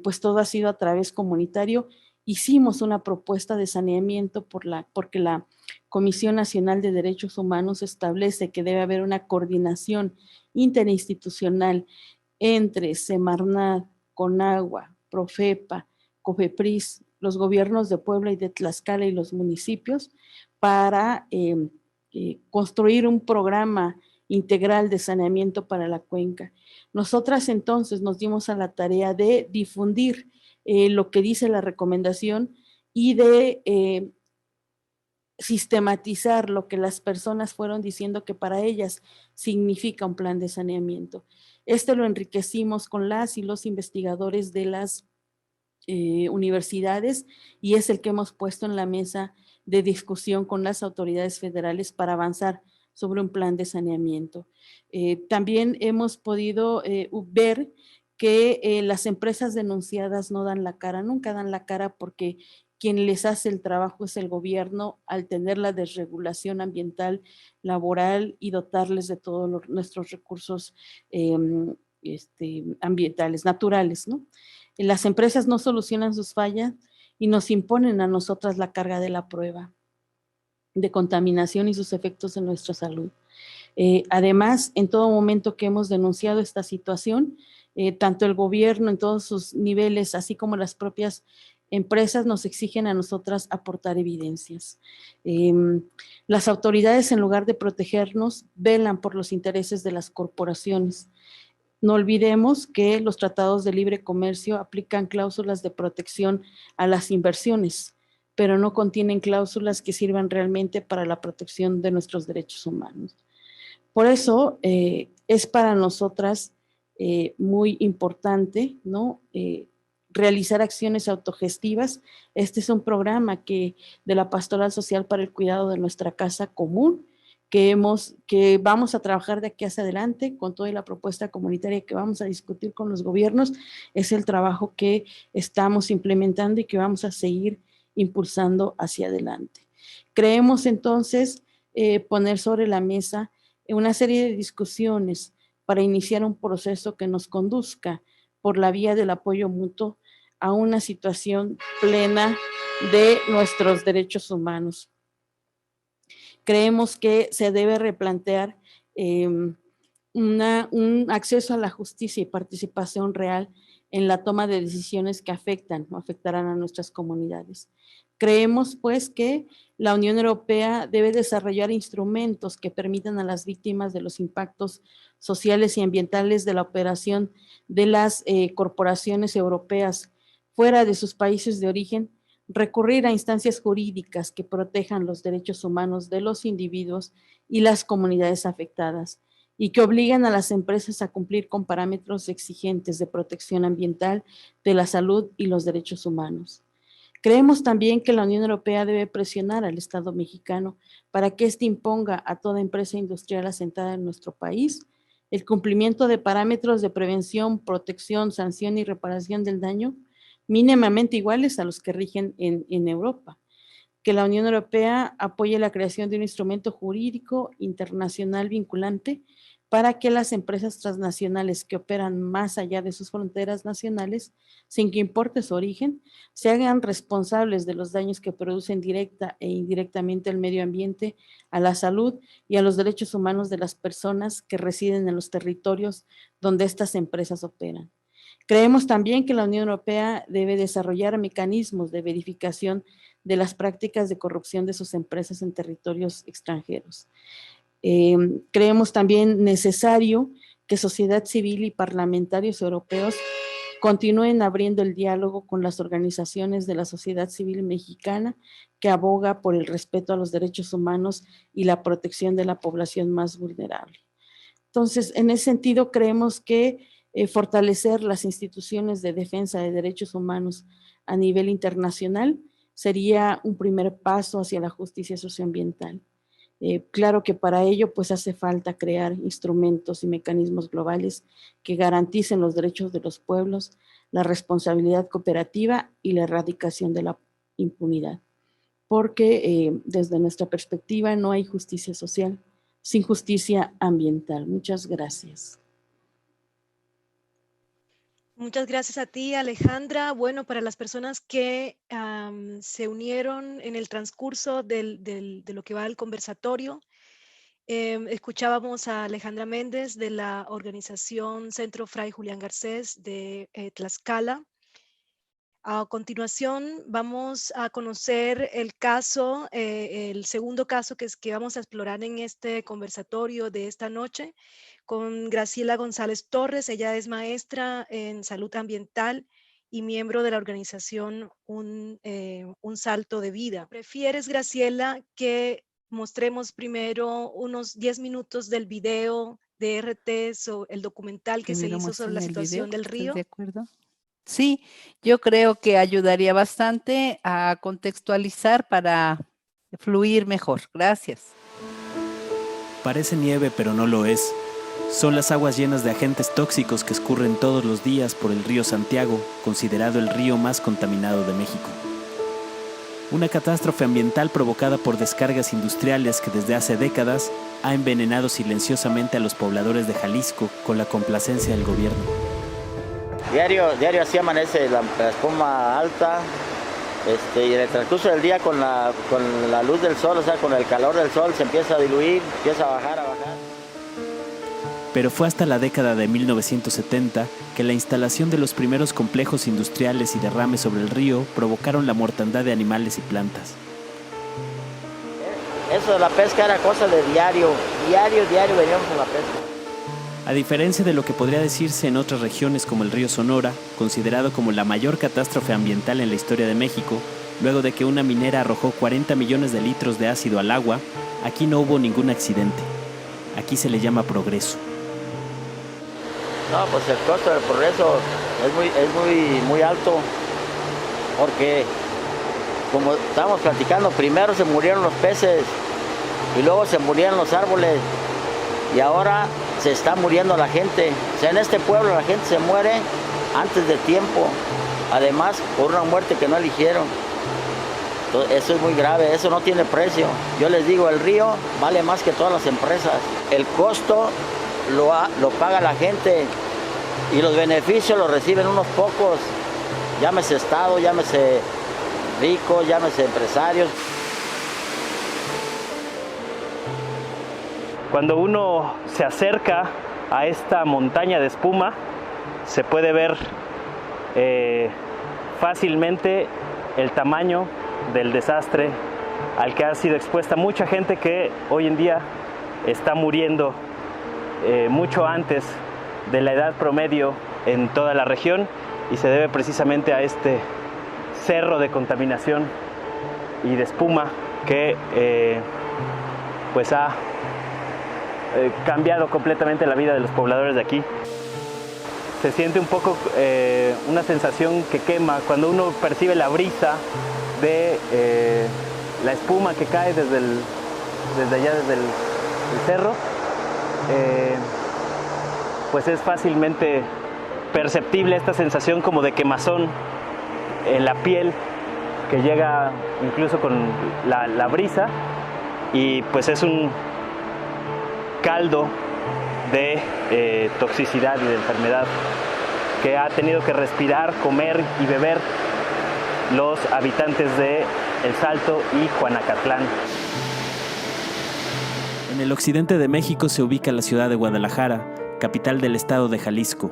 pues todo ha sido a través comunitario. Hicimos una propuesta de saneamiento porque la Comisión Nacional de Derechos Humanos establece que debe haber una coordinación interinstitucional entre Semarnat, Conagua, Profepa, Cofepris, los gobiernos de Puebla y de Tlaxcala y los municipios para construir un programa integral de saneamiento para la cuenca. Nosotras entonces nos dimos a la tarea de difundir lo que dice la recomendación y de sistematizar lo que las personas fueron diciendo que para ellas significa un plan de saneamiento. Lo enriquecimos con las y los investigadores de las universidades y es el que hemos puesto en la mesa de discusión con las autoridades federales para avanzar sobre un plan de saneamiento. También hemos podido ver que las empresas denunciadas no dan la cara, nunca dan la cara porque quien les hace el trabajo es el gobierno al tener la desregulación ambiental, laboral y dotarles de todos nuestros recursos ambientales, naturales, ¿no? Las empresas no solucionan sus fallas y nos imponen a nosotras la carga de la prueba de contaminación y sus efectos en nuestra salud. Además, en todo momento que hemos denunciado esta situación, tanto el gobierno en todos sus niveles, así como las propias empresas nos exigen a nosotras aportar evidencias. Las autoridades, en lugar de protegernos, velan por los intereses de las corporaciones. No olvidemos que los tratados de libre comercio aplican cláusulas de protección a las inversiones, pero no contienen cláusulas que sirvan realmente para la protección de nuestros derechos humanos. Por eso es para nosotras muy importante, ¿no? Realizar acciones autogestivas. Este es un programa de la Pastoral Social para el Cuidado de Nuestra Casa Común, que vamos a trabajar de aquí hacia adelante con toda la propuesta comunitaria que vamos a discutir con los gobiernos. Es el trabajo que estamos implementando y que vamos a seguir impulsando hacia adelante. Creemos entonces poner sobre la mesa una serie de discusiones para iniciar un proceso que nos conduzca por la vía del apoyo mutuo a una situación plena de nuestros derechos humanos. Creemos que se debe replantear un acceso a la justicia y participación real en la toma de decisiones que afectan o afectarán a nuestras comunidades. Creemos, pues, que la Unión Europea debe desarrollar instrumentos que permitan a las víctimas de los impactos sociales y ambientales de la operación de las corporaciones europeas fuera de sus países de origen, recurrir a instancias jurídicas que protejan los derechos humanos de los individuos y las comunidades afectadas y que obligan a las empresas a cumplir con parámetros exigentes de protección ambiental, de la salud y los derechos humanos. Creemos también que la Unión Europea debe presionar al Estado mexicano para que éste imponga a toda empresa industrial asentada en nuestro país el cumplimiento de parámetros de prevención, protección, sanción y reparación del daño mínimamente iguales a los que rigen en Europa. Que la Unión Europea apoye la creación de un instrumento jurídico internacional vinculante para que las empresas transnacionales que operan más allá de sus fronteras nacionales, sin que importe su origen, se hagan responsables de los daños que producen directa e indirectamente al medio ambiente, a la salud y a los derechos humanos de las personas que residen en los territorios donde estas empresas operan. Creemos también que la Unión Europea debe desarrollar mecanismos de verificación de las prácticas de corrupción de sus empresas en territorios extranjeros. Creemos también necesario que sociedad civil y parlamentarios europeos continúen abriendo el diálogo con las organizaciones de la sociedad civil mexicana que aboga por el respeto a los derechos humanos y la protección de la población más vulnerable. Entonces, en ese sentido, creemos que fortalecer las instituciones de defensa de derechos humanos a nivel internacional sería un primer paso hacia la justicia socioambiental. Claro que para ello pues hace falta crear instrumentos y mecanismos globales que garanticen los derechos de los pueblos, la responsabilidad cooperativa y la erradicación de la impunidad. Porque desde nuestra perspectiva no hay justicia social sin justicia ambiental. Muchas gracias. Muchas gracias a ti, Alejandra. Bueno, para las personas que se unieron en el transcurso de lo que va al conversatorio, escuchábamos a Alejandra Méndez de la organización Centro Fray Julián Garcés de Tlaxcala. A continuación vamos a conocer el caso, el segundo caso que vamos a explorar en este conversatorio de esta noche con Graciela González Torres. Ella es maestra en salud ambiental y miembro de la organización Un Salto de Vida. ¿Prefieres, Graciela, que mostremos primero unos 10 minutos del video de RT, el documental que se hizo sobre la situación del río? ¿De acuerdo? Sí, yo creo que ayudaría bastante a contextualizar para fluir mejor. Gracias. Parece nieve, pero no lo es. Son las aguas llenas de agentes tóxicos que escurren todos los días por el río Santiago, considerado el río más contaminado de México. Una catástrofe ambiental provocada por descargas industriales que desde hace décadas ha envenenado silenciosamente a los pobladores de Jalisco con la complacencia del gobierno. Diario así amanece la espuma alta, y en el transcurso del día con la luz del sol, o sea, con el calor del sol se empieza a diluir, empieza a bajar. Pero fue hasta la década de 1970 que la instalación de los primeros complejos industriales y derrames sobre el río provocaron la mortandad de animales y plantas. Eso de la pesca era cosa de diario veníamos a la pesca. A diferencia de lo que podría decirse en otras regiones como el río Sonora, considerado como la mayor catástrofe ambiental en la historia de México, luego de que una minera arrojó 40 millones de litros de ácido al agua, aquí no hubo ningún accidente. Aquí se le llama progreso. No, pues el costo del progreso es muy alto, porque como estábamos platicando, primero se murieron los peces y luego se murieron los árboles y ahora se está muriendo la gente. O sea, en este pueblo la gente se muere antes de tiempo, además por una muerte que no eligieron. Entonces, eso es muy grave, eso no tiene precio. Yo les digo, el río vale más que todas las empresas. El costo lo paga la gente y los beneficios los reciben unos pocos, llámese Estado, llámese ricos, llámese empresarios. Cuando uno se acerca a esta montaña de espuma, se puede ver fácilmente el tamaño del desastre al que ha sido expuesta mucha gente que hoy en día está muriendo mucho antes de la edad promedio en toda la región, y se debe precisamente a este cerro de contaminación y de espuma que pues ha cambiado completamente la vida de los pobladores de aquí. Se siente un poco una sensación que quema cuando uno percibe la brisa de la espuma que cae desde allá, desde el cerro. Pues es fácilmente perceptible esta sensación como de quemazón en la piel que llega incluso con la brisa, y pues es un caldo de toxicidad y de enfermedad que ha tenido que respirar, comer y beber los habitantes de El Salto y Juanacatlán. En el occidente de México se ubica la ciudad de Guadalajara, capital del estado de Jalisco.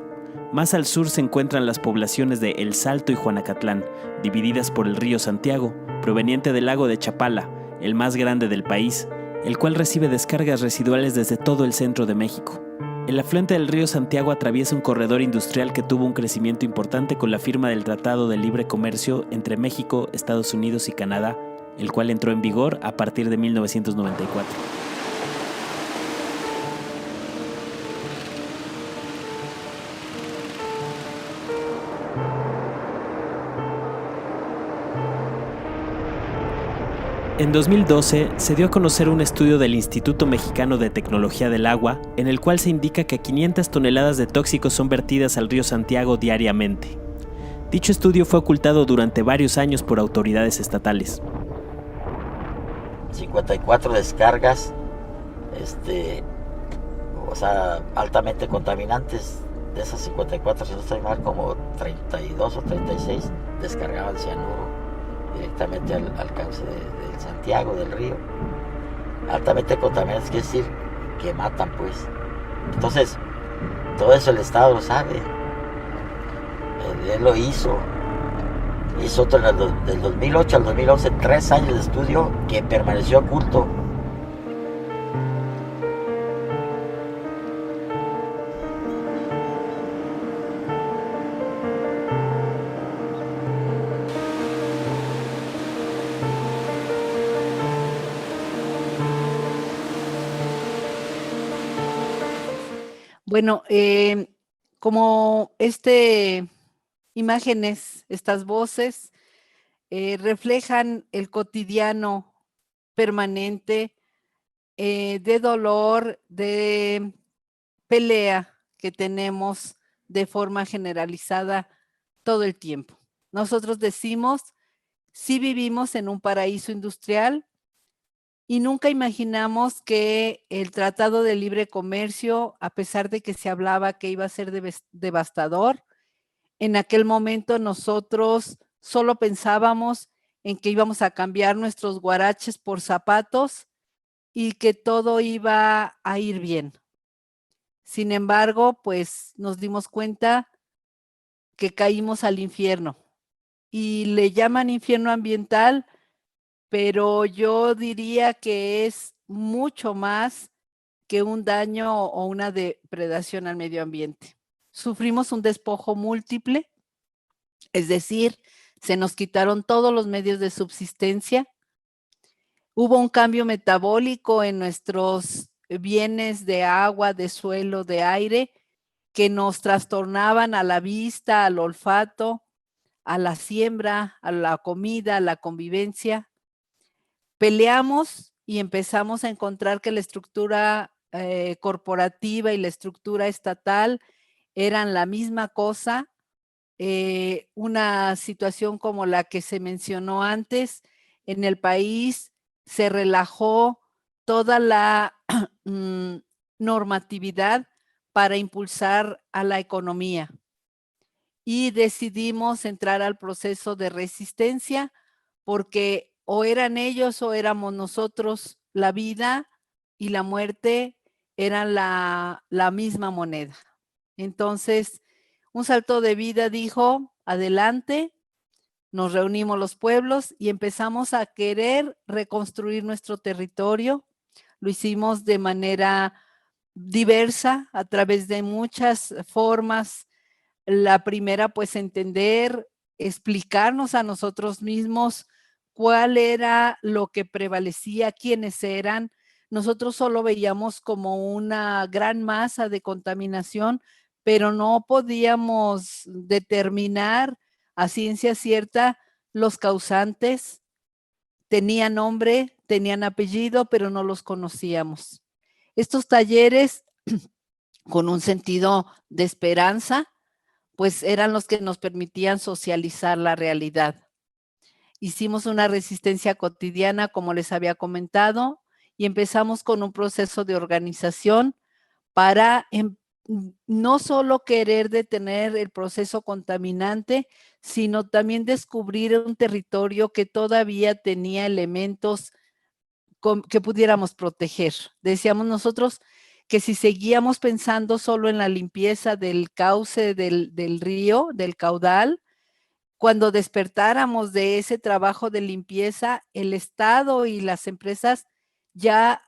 Más al sur se encuentran las poblaciones de El Salto y Juanacatlán, divididas por el río Santiago, proveniente del lago de Chapala, el más grande del país, el cual recibe descargas residuales desde todo el centro de México. El afluente del río Santiago atraviesa un corredor industrial que tuvo un crecimiento importante con la firma del Tratado de Libre Comercio entre México, Estados Unidos y Canadá, el cual entró en vigor a partir de 1994. En 2012 se dio a conocer un estudio del Instituto Mexicano de Tecnología del Agua, en el cual se indica que 500 toneladas de tóxicos son vertidas al río Santiago diariamente. Dicho estudio fue ocultado durante varios años por autoridades estatales. 54 descargas, o sea, altamente contaminantes. De esas 54, si no estoy mal, como 32 o 36 descargaban cianuro directamente al cauce del Santiago, del río. Altamente contaminantes quiere decir que matan, pues. Entonces, todo eso el Estado lo sabe. Él lo hizo. Hizo otro del 2008 al 2011, 3 años de estudio que permaneció oculto. Bueno, como imágenes, estas voces reflejan el cotidiano permanente de dolor, de pelea que tenemos de forma generalizada todo el tiempo. Nosotros decimos, sí vivimos en un paraíso industrial, y nunca imaginamos que el Tratado de Libre Comercio, a pesar de que se hablaba que iba a ser devastador, en aquel momento nosotros solo pensábamos en que íbamos a cambiar nuestros guaraches por zapatos y que todo iba a ir bien. Sin embargo, pues nos dimos cuenta que caímos al infierno, y le llaman infierno ambiental, pero yo diría que es mucho más que un daño o una depredación al medio ambiente. Sufrimos un despojo múltiple, es decir, se nos quitaron todos los medios de subsistencia. Hubo un cambio metabólico en nuestros bienes de agua, de suelo, de aire, que nos trastornaban a la vista, al olfato, a la siembra, a la comida, a la convivencia. Peleamos y empezamos a encontrar que la estructura corporativa y la estructura estatal eran la misma cosa. Una situación como la que se mencionó antes, en el país se relajó toda la normatividad para impulsar a la economía, y decidimos entrar al proceso de resistencia, porque o eran ellos o éramos nosotros. La vida y la muerte eran la misma moneda. Entonces, un salto de vida dijo, adelante, nos reunimos los pueblos y empezamos a querer reconstruir nuestro territorio. Lo hicimos de manera diversa, a través de muchas formas. La primera, pues, entender, explicarnos a nosotros mismos cuál era lo que prevalecía, quiénes eran. Nosotros solo veíamos como una gran masa de contaminación, pero no podíamos determinar a ciencia cierta los causantes. Tenían nombre, tenían apellido, pero no los conocíamos. Estos talleres, con un sentido de esperanza, pues eran los que nos permitían socializar la realidad. Hicimos una resistencia cotidiana, como les había comentado, y empezamos con un proceso de organización para no solo querer detener el proceso contaminante, sino también descubrir un territorio que todavía tenía elementos que pudiéramos proteger. Decíamos nosotros que si seguíamos pensando solo en la limpieza del cauce del río, del caudal, cuando despertáramos de ese trabajo de limpieza, el Estado y las empresas ya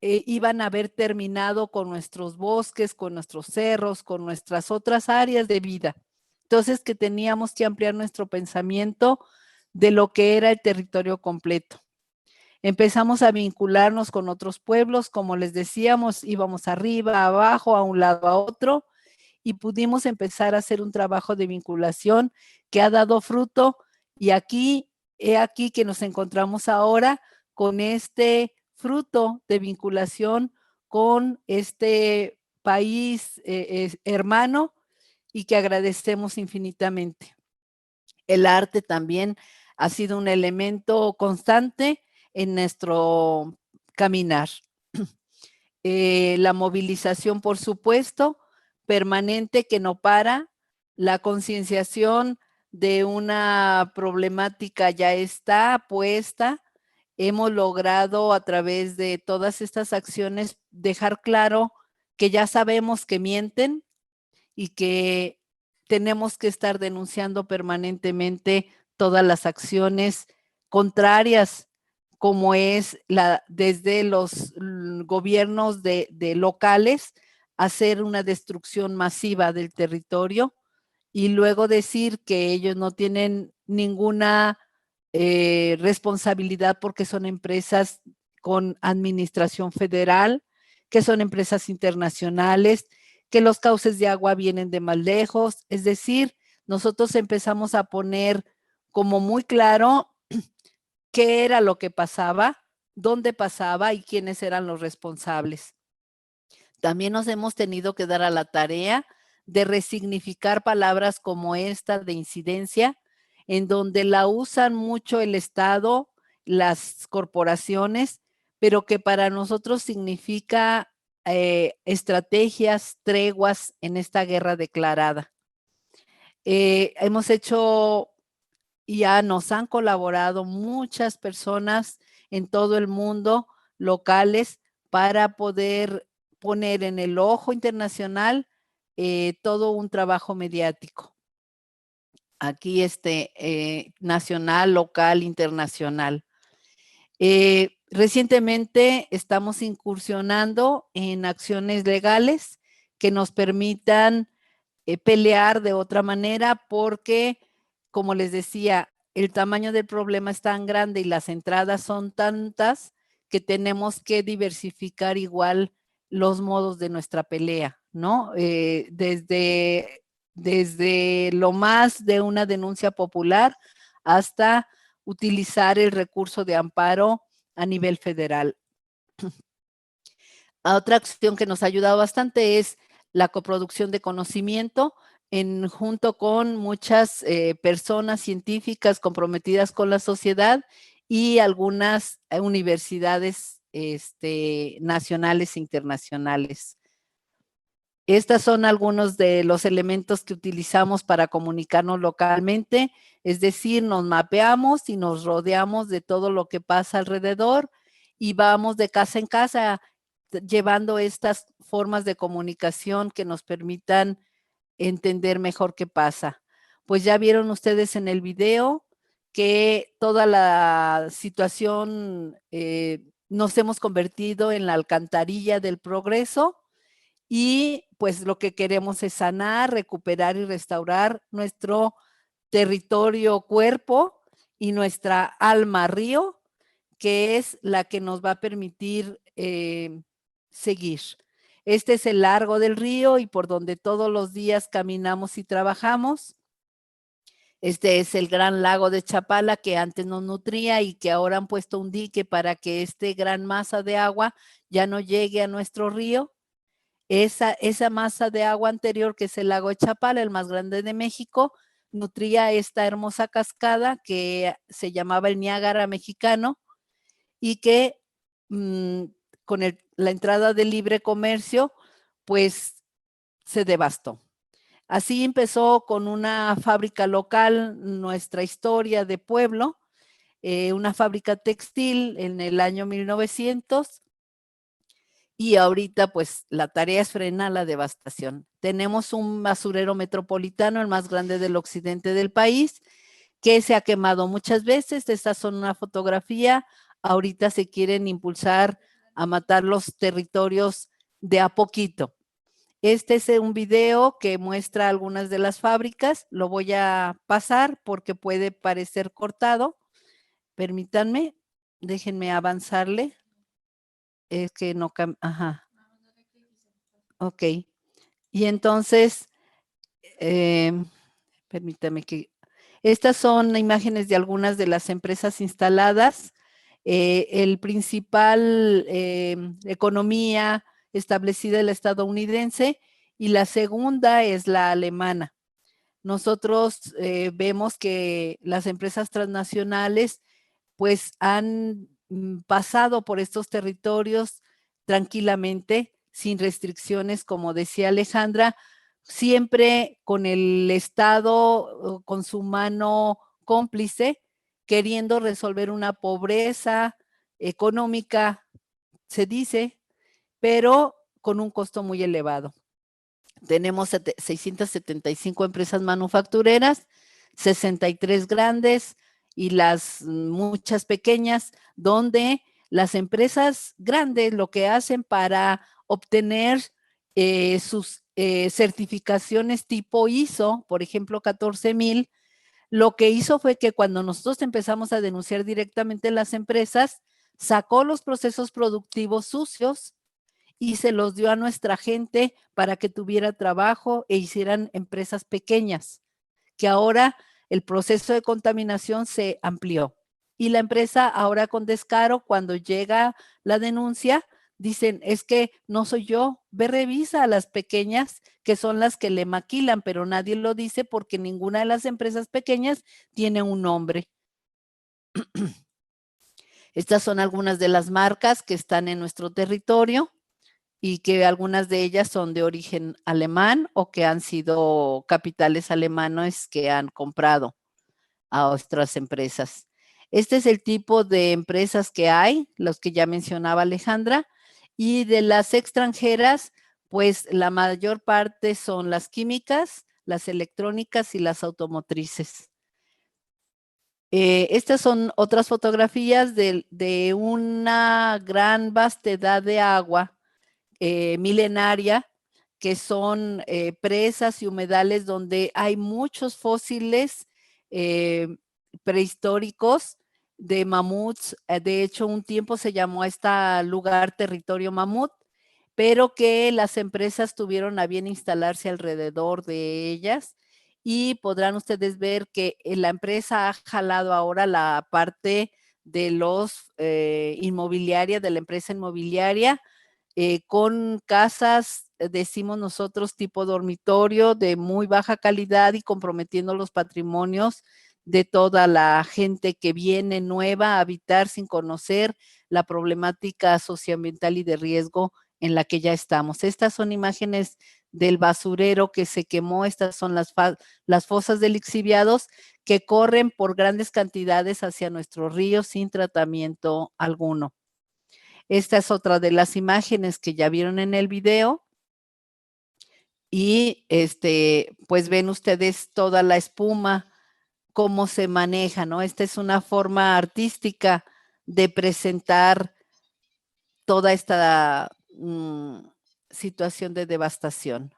iban a haber terminado con nuestros bosques, con nuestros cerros, con nuestras otras áreas de vida. Entonces, que teníamos que ampliar nuestro pensamiento de lo que era el territorio completo. Empezamos a vincularnos con otros pueblos, como les decíamos, íbamos arriba, abajo, a un lado, a otro, y pudimos empezar a hacer un trabajo de vinculación que ha dado fruto, y he aquí que nos encontramos ahora con este fruto de vinculación con este país hermano, y que agradecemos infinitamente. El arte también ha sido un elemento constante en nuestro caminar. La movilización, por supuesto, permanente que no para, la concienciación de una problemática ya está puesta. Hemos logrado a través de todas estas acciones dejar claro que ya sabemos que mienten y que tenemos que estar denunciando permanentemente todas las acciones contrarias, como es desde los gobiernos de locales, hacer una destrucción masiva del territorio y luego decir que ellos no tienen ninguna responsabilidad porque son empresas con administración federal, que son empresas internacionales, que los cauces de agua vienen de más lejos. Es decir, nosotros empezamos a poner como muy claro qué era lo que pasaba, dónde pasaba y quiénes eran los responsables. También nos hemos tenido que dar a la tarea de resignificar palabras como esta de incidencia, en donde la usan mucho el Estado, las corporaciones, pero que para nosotros significa estrategias, treguas en esta guerra declarada. Hemos hecho, ya nos han colaborado muchas personas en todo el mundo, locales, para poder poner en el ojo internacional todo un trabajo mediático. Aquí nacional, local, internacional. Recientemente estamos incursionando en acciones legales que nos permitan pelear de otra manera porque, como les decía, el tamaño del problema es tan grande y las entradas son tantas que tenemos que diversificar igual los modos de nuestra pelea, ¿no? Desde lo más de una denuncia popular hasta utilizar el recurso de amparo a nivel federal. Otra acción que nos ha ayudado bastante es la coproducción de conocimiento junto con muchas personas científicas comprometidas con la sociedad y algunas universidades nacionales e internacionales. Estos son algunos de los elementos que utilizamos para comunicarnos localmente, es decir, nos mapeamos y nos rodeamos de todo lo que pasa alrededor y vamos de casa en casa llevando estas formas de comunicación que nos permitan entender mejor qué pasa. Pues ya vieron ustedes en el video que toda la situación nos hemos convertido en la alcantarilla del progreso y pues lo que queremos es sanar, recuperar y restaurar nuestro territorio cuerpo y nuestra alma río, que es la que nos va a permitir seguir. Este es el largo del río y por donde todos los días caminamos y trabajamos. Este es el gran lago de Chapala que antes nos nutría y que ahora han puesto un dique para que este gran masa de agua ya no llegue a nuestro río. Esa masa de agua anterior, que es el lago de Chapala, el más grande de México, nutría esta hermosa cascada que se llamaba el Niágara mexicano y que con la entrada del libre comercio, pues se devastó. Así empezó con una fábrica local, nuestra historia de pueblo, una fábrica textil en el año 1900 y ahorita pues la tarea es frenar la devastación. Tenemos un basurero metropolitano, el más grande del occidente del país, que se ha quemado muchas veces. Estas son una fotografía. Ahorita se quieren impulsar a matar los territorios de a poquito. Este es un video que muestra algunas de las fábricas. Lo voy a pasar porque puede parecer cortado. Permítanme, déjenme avanzarle. Es que no cambia. Ajá. Ok. Y entonces, permítame que... Estas son imágenes de algunas de las empresas instaladas. El principal economía establecida es la estadounidense y la segunda es la alemana. nosotros vemos que las empresas transnacionales pues han pasado por estos territorios tranquilamente, sin restricciones, como decía Alejandra, siempre con el Estado, con su mano cómplice, queriendo resolver una pobreza económica, se dice, pero con un costo muy elevado. Tenemos 675 empresas manufactureras, 63 grandes y las muchas pequeñas, donde las empresas grandes lo que hacen para obtener sus certificaciones tipo ISO, por ejemplo 14,000, lo que hizo fue que cuando nosotros empezamos a denunciar directamente las empresas, sacó los procesos productivos sucios y se los dio a nuestra gente para que tuviera trabajo e hicieran empresas pequeñas, que ahora el proceso de contaminación se amplió. Y la empresa ahora con descaro, cuando llega la denuncia, dicen, es que no soy yo, ve revisa a las pequeñas que son las que le maquilan, pero nadie lo dice porque ninguna de las empresas pequeñas tiene un nombre. Estas son algunas de las marcas que están en nuestro territorio y que algunas de ellas son de origen alemán o que han sido capitales alemanes que han comprado a otras empresas. Este es el tipo de empresas que hay, los que ya mencionaba Alejandra, y de las extranjeras, pues la mayor parte son las químicas, las electrónicas y las automotrices. Estas son otras fotografías de una gran vastedad de agua milenaria, que son presas y humedales donde hay muchos fósiles prehistóricos de mamuts. De hecho, un tiempo se llamó a este lugar territorio mamut, pero que las empresas tuvieron a bien instalarse alrededor de ellas, y podrán ustedes ver que la empresa ha jalado ahora la parte de los inmobiliaria, de la empresa inmobiliaria, con casas, decimos nosotros, tipo dormitorio de muy baja calidad y comprometiendo los patrimonios de toda la gente que viene nueva a habitar sin conocer la problemática socioambiental y de riesgo en la que ya estamos. Estas son imágenes del basurero que se quemó. Estas son las fosas de lixiviados que corren por grandes cantidades hacia nuestros ríos sin tratamiento alguno. Esta es otra de las imágenes que ya vieron en el video. Y pues ven ustedes toda la espuma, cómo se maneja, ¿no? Esta es una forma artística de presentar toda esta situación de devastación.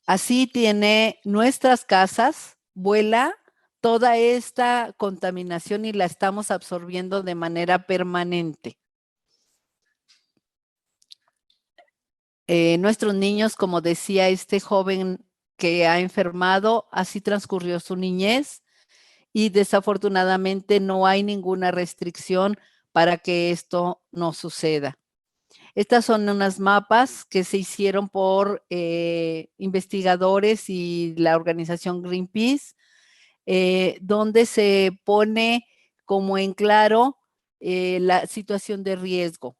Así tiene nuestras casas, vuela toda esta contaminación y la estamos absorbiendo de manera permanente. Nuestros niños, como decía este joven que ha enfermado, así transcurrió su niñez y desafortunadamente no hay ninguna restricción para que esto no suceda. Estas son unas mapas que se hicieron por investigadores y la organización Greenpeace, donde se pone como en claro la situación de riesgo,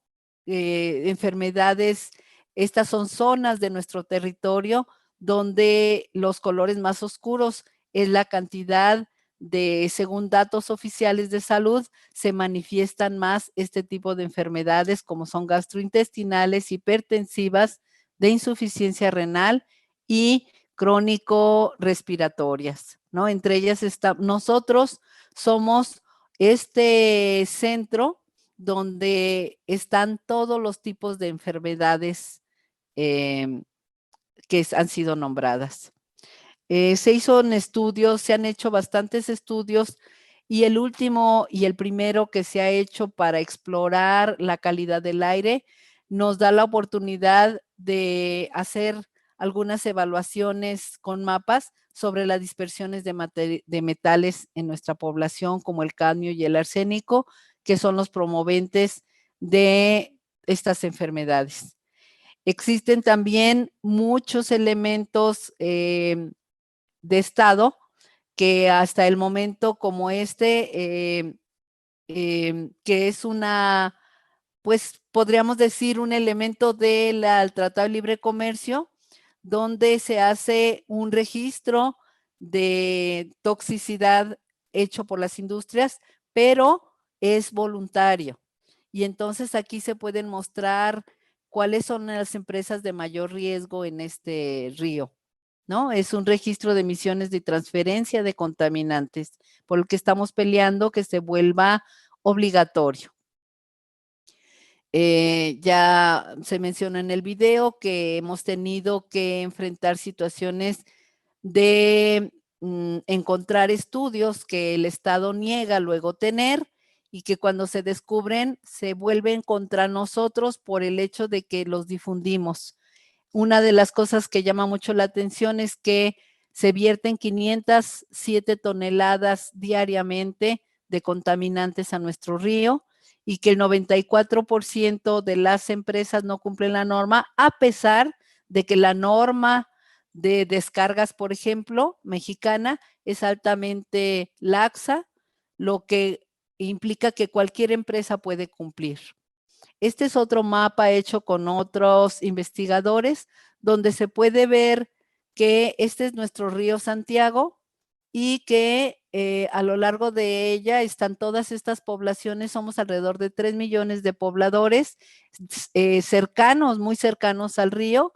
enfermedades. Estas son zonas de nuestro territorio donde los colores más oscuros es la cantidad de, según datos oficiales de salud, se manifiestan más este tipo de enfermedades como son gastrointestinales, hipertensivas, de insuficiencia renal y crónico-respiratorias, ¿no? Entre ellas nosotros somos este centro donde están todos los tipos de enfermedades que han sido nombradas. Se hizo un estudio, se han hecho bastantes estudios, y el último y el primero que se ha hecho para explorar la calidad del aire nos da la oportunidad de hacer algunas evaluaciones con mapas sobre las dispersiones de metales en nuestra población, como el cadmio y el arsénico, que son los promoventes de estas enfermedades. Existen también muchos elementos Estado, que hasta el momento como que es una, pues podríamos decir un elemento del Tratado de Libre Comercio, donde se hace un registro de toxicidad hecho por las industrias, pero es voluntario. Y entonces aquí se pueden mostrar cuáles son las empresas de mayor riesgo en este río, ¿no? Es un registro de emisiones de transferencia de contaminantes, por el que estamos peleando que se vuelva obligatorio. Ya se menciona en el video que hemos tenido que enfrentar situaciones de encontrar estudios que el Estado niega luego tener y que cuando se descubren se vuelven contra nosotros por el hecho de que los difundimos. Una de las cosas que llama mucho la atención es que se vierten 507 toneladas diariamente de contaminantes a nuestro río y que el 94% de las empresas no cumplen la norma, a pesar de que la norma de descargas, por ejemplo, mexicana, es altamente laxa, lo que implica que cualquier empresa puede cumplir. Este es otro mapa hecho con otros investigadores, donde se puede ver que este es nuestro río Santiago y que a lo largo de ella están todas estas poblaciones, somos alrededor de 3 millones de pobladores cercanos, muy cercanos al río,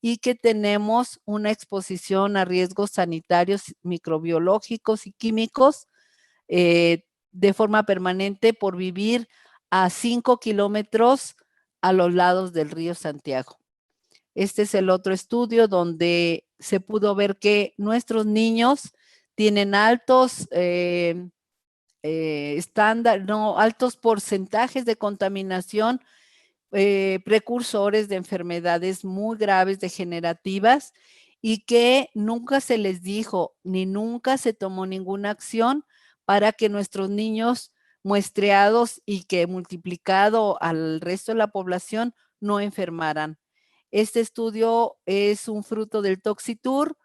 y que tenemos una exposición a riesgos sanitarios, microbiológicos y químicos de forma permanente por vivir a 5 kilómetros a los lados del río Santiago. Este es el otro estudio donde se pudo ver que nuestros niños tienen altos altos porcentajes de contaminación, precursores de enfermedades muy graves degenerativas y que nunca se les dijo ni nunca se tomó ninguna acción para que nuestros niños muestreados y que multiplicado al resto de la población no enfermaran. Este estudio es un fruto del Toxitour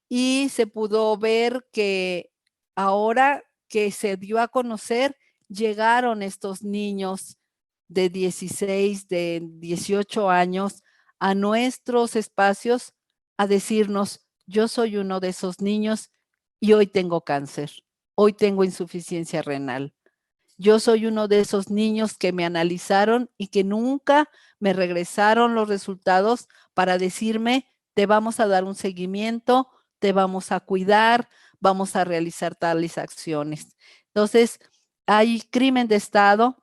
y se pudo ver que ahora que se dio a conocer, llegaron estos niños de 16, de 18 años a nuestros espacios a decirnos, yo soy uno de esos niños y hoy tengo cáncer, hoy tengo insuficiencia renal. Yo soy uno de esos niños que me analizaron y que nunca me regresaron los resultados para decirme, te vamos a dar un seguimiento, te vamos a cuidar, vamos a realizar tales acciones. Entonces, hay crimen de Estado,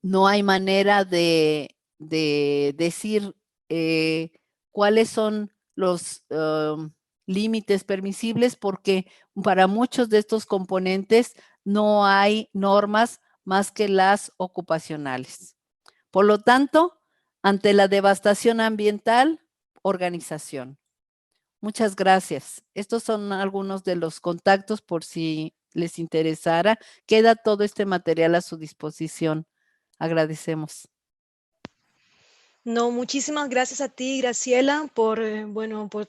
no hay manera de decir cuáles son los límites permisibles porque para muchos de estos componentes no hay normas más que las ocupacionales. Por lo tanto, ante la devastación ambiental, organización. Muchas gracias. Estos son algunos de los contactos por si les interesara. Queda todo este material a su disposición. Agradecemos. No, muchísimas gracias a ti, Graciela, por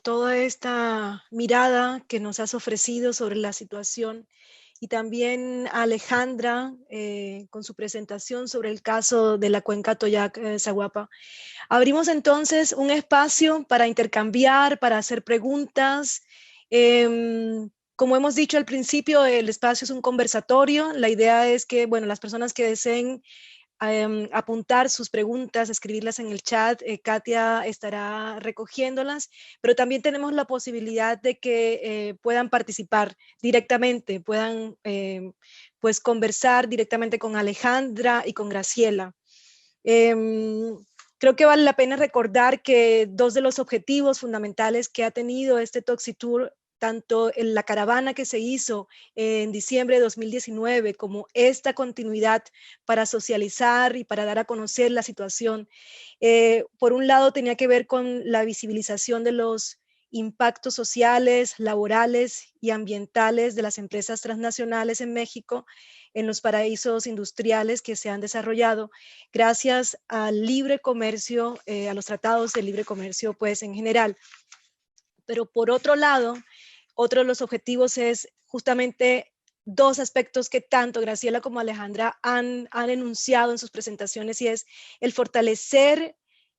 toda esta mirada que nos has ofrecido sobre la situación y también a Alejandra con su presentación sobre el caso de la cuenca Toyac-Zaguapa. Abrimos entonces un espacio para intercambiar, para hacer preguntas. Como hemos dicho al principio, el espacio es un conversatorio. La idea es que, las personas que deseen apuntar sus preguntas, escribirlas en el chat, Katia estará recogiéndolas, pero también tenemos la posibilidad de que puedan participar directamente, puedan conversar directamente con Alejandra y con Graciela. Creo que vale la pena recordar que dos de los objetivos fundamentales que ha tenido este Toxitour, tanto en la caravana que se hizo en diciembre de 2019 como esta continuidad para socializar y para dar a conocer la situación, por un lado tenía que ver con la visibilización de los impactos sociales, laborales y ambientales de las empresas transnacionales en México, en los paraísos industriales que se han desarrollado gracias al libre comercio, a los tratados de libre comercio en general. Pero por otro lado, otro de los objetivos es justamente dos aspectos que tanto Graciela como Alejandra han enunciado en sus presentaciones, y es el fortalecer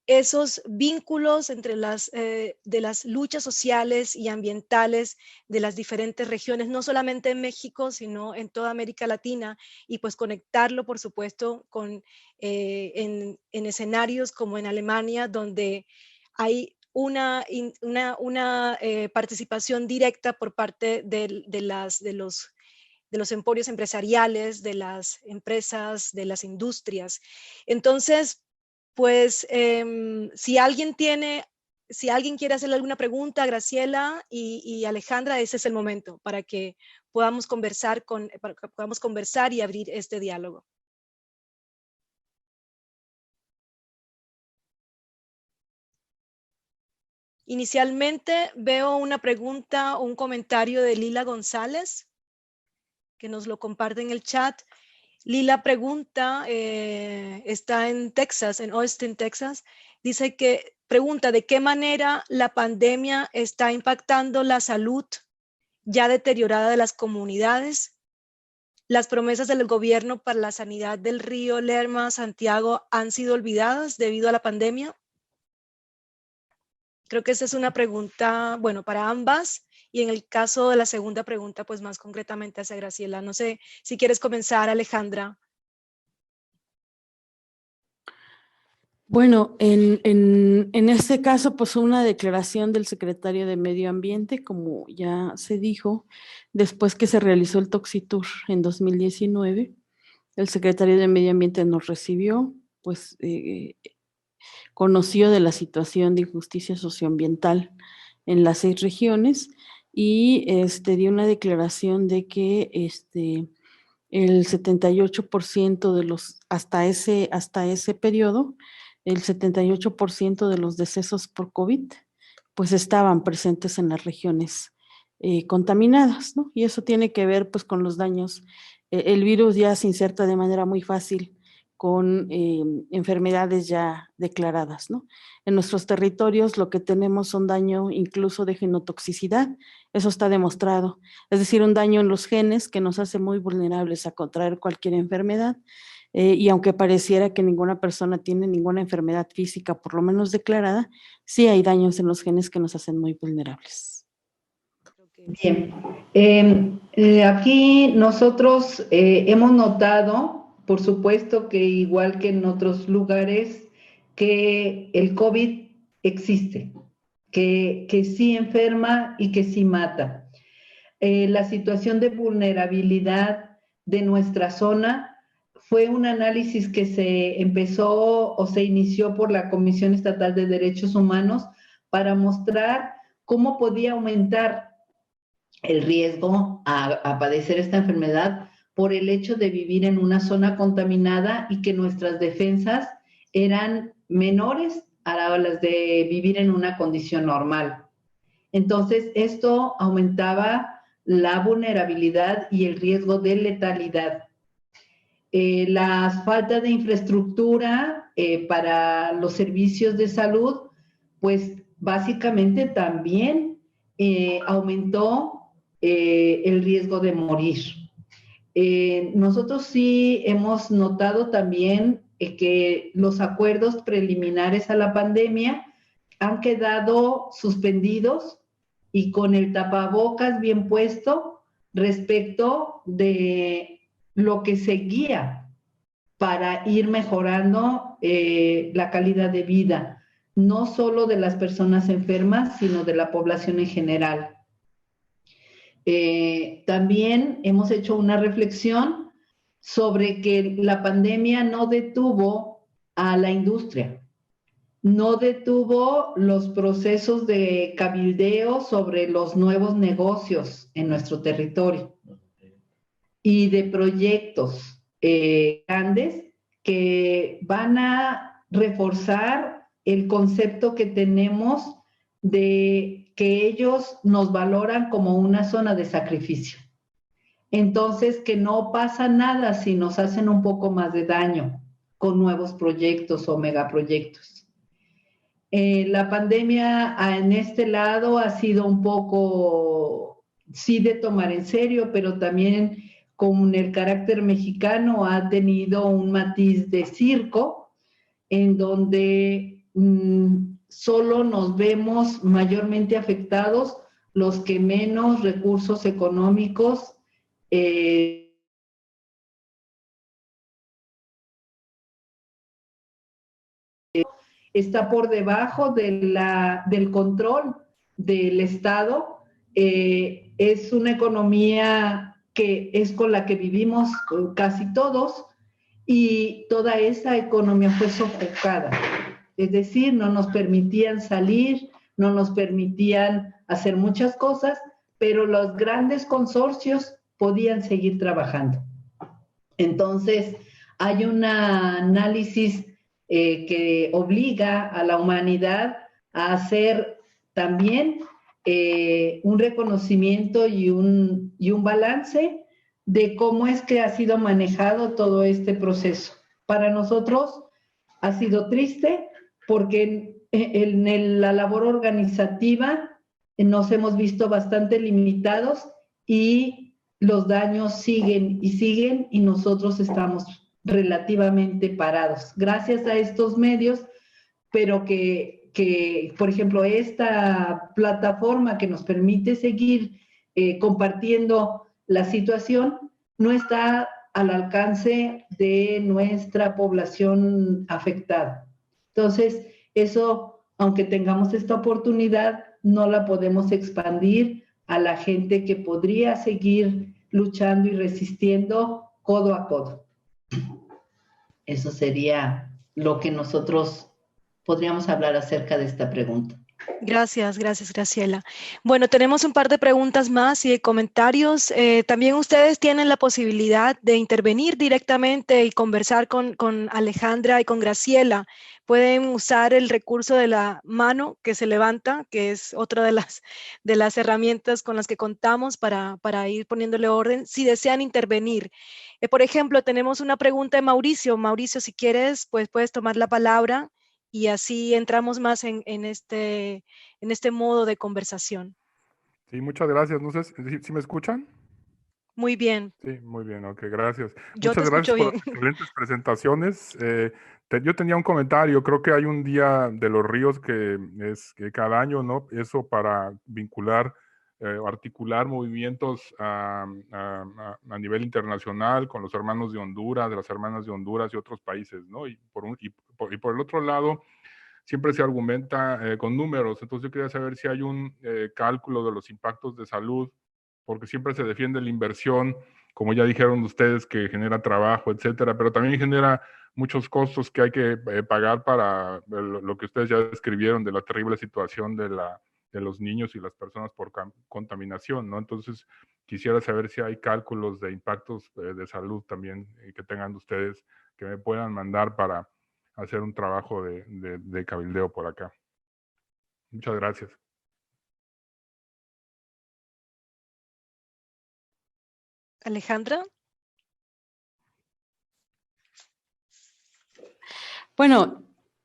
esos vínculos entre de las luchas sociales y ambientales de las diferentes regiones, no solamente en México, sino en toda América Latina, y pues conectarlo, por supuesto, con, en escenarios como en Alemania, donde hay una participación directa por parte de los emporios empresariales, de las empresas, de las industrias. Entonces, pues si alguien quiere hacerle alguna pregunta a Graciela y Alejandra, ese es el momento para que podamos conversar y abrir este diálogo. Inicialmente veo una pregunta o un comentario de Lila González, que nos lo comparte en el chat. Lila pregunta, está en Texas, en Austin, Texas. Pregunta de qué manera la pandemia está impactando la salud ya deteriorada de las comunidades. Las promesas del gobierno para la sanidad del río Lerma, Santiago, han sido olvidadas debido a la pandemia. Creo que esa es una pregunta, bueno, para ambas. Y en el caso de la segunda pregunta, pues más concretamente hacia Graciela. No sé si quieres comenzar, Alejandra. Bueno, en este caso, pues una declaración del secretario de Medio Ambiente, como ya se dijo, después que se realizó el Toxitour en 2019, el secretario de Medio Ambiente nos recibió, pues conoció de la situación de injusticia socioambiental en las 6 regiones y dio una declaración de que el 78% de los, hasta ese periodo, el 78% de los decesos por COVID, pues estaban presentes en las regiones contaminadas, ¿no? Y eso tiene que ver pues con los daños. El virus ya se inserta de manera muy fácil con enfermedades ya declaradas, ¿no? En nuestros territorios lo que tenemos son daño incluso de genotoxicidad, eso está demostrado, es decir, un daño en los genes que nos hace muy vulnerables a contraer cualquier enfermedad, y aunque pareciera que ninguna persona tiene ninguna enfermedad física, por lo menos declarada, sí hay daños en los genes que nos hacen muy vulnerables. Bien, aquí nosotros hemos notado, por supuesto que igual que en otros lugares, que el COVID existe, que sí enferma y que sí mata. La situación de vulnerabilidad de nuestra zona fue un análisis que se empezó o se inició por la Comisión Estatal de Derechos Humanos para mostrar cómo podía aumentar el riesgo a padecer esta enfermedad por el hecho de vivir en una zona contaminada y que nuestras defensas eran menores a las de vivir en una condición normal. Entonces, esto aumentaba la vulnerabilidad y el riesgo de letalidad. La falta de infraestructura para los servicios de salud, pues básicamente también aumentó el riesgo de morir. Nosotros sí hemos notado también que los acuerdos preliminares a la pandemia han quedado suspendidos y con el tapabocas bien puesto respecto de lo que seguía para ir mejorando la calidad de vida, no solo de las personas enfermas, sino de la población en general. También hemos hecho una reflexión sobre que la pandemia no detuvo a la industria, no detuvo los procesos de cabildeo sobre los nuevos negocios en nuestro territorio y de proyectos grandes que van a reforzar el concepto que tenemos de que ellos nos valoran como una zona de sacrificio. Entonces, que no pasa nada si nos hacen un poco más de daño con nuevos proyectos o megaproyectos. La pandemia en este lado ha sido un poco sí de tomar en serio, pero también con el carácter mexicano ha tenido un matiz de circo, en donde solo nos vemos mayormente afectados los que menos recursos económicos está por debajo del control del Estado. Es una economía que es con la que vivimos casi todos, y toda esa economía fue sofocada. Es decir, no nos permitían salir, no nos permitían hacer muchas cosas, pero los grandes consorcios podían seguir trabajando. Entonces, hay un análisis que obliga a la humanidad a hacer también un reconocimiento y un balance de cómo es que ha sido manejado todo este proceso. Para nosotros ha sido triste porque en la labor organizativa nos hemos visto bastante limitados y los daños siguen y siguen, y nosotros estamos relativamente parados. Gracias a estos medios, pero que por ejemplo, esta plataforma que nos permite seguir compartiendo la situación no está al alcance de nuestra población afectada. Entonces, eso, aunque tengamos esta oportunidad, no la podemos expandir a la gente que podría seguir luchando y resistiendo codo a codo. Eso sería lo que nosotros podríamos hablar acerca de esta pregunta. Gracias, Graciela. Bueno, tenemos un par de preguntas más y de comentarios. También ustedes tienen la posibilidad de intervenir directamente y conversar con Alejandra y con Graciela. Pueden usar el recurso de la mano que se levanta, que es otra de las herramientas con las que contamos para ir poniéndole orden, si desean intervenir. Por ejemplo, tenemos una pregunta de Mauricio. Mauricio, si quieres, pues puedes tomar la palabra y así entramos más en este modo de conversación. Sí, muchas gracias. No sé si me escuchan. Muy bien. Sí, muy bien, ok, gracias. Yo Muchas gracias por las excelentes presentaciones. Yo tenía un comentario, creo que hay un día de los ríos que es cada año, ¿no? Eso para vincular, articular movimientos a nivel internacional con los hermanos de Honduras, de las hermanas de Honduras y otros países, ¿no? Y por el otro lado, siempre se argumenta con números. Entonces yo quería saber si hay un cálculo de los impactos de salud, porque siempre se defiende la inversión, como ya dijeron ustedes, que genera trabajo, etcétera, pero también genera muchos costos que hay que pagar para lo que ustedes ya describieron de la terrible situación de los niños y las personas por contaminación, ¿no? Entonces, quisiera saber si hay cálculos de impactos de salud también que tengan ustedes, que me puedan mandar para hacer un trabajo de cabildeo por acá. Muchas gracias. Alejandra. Bueno,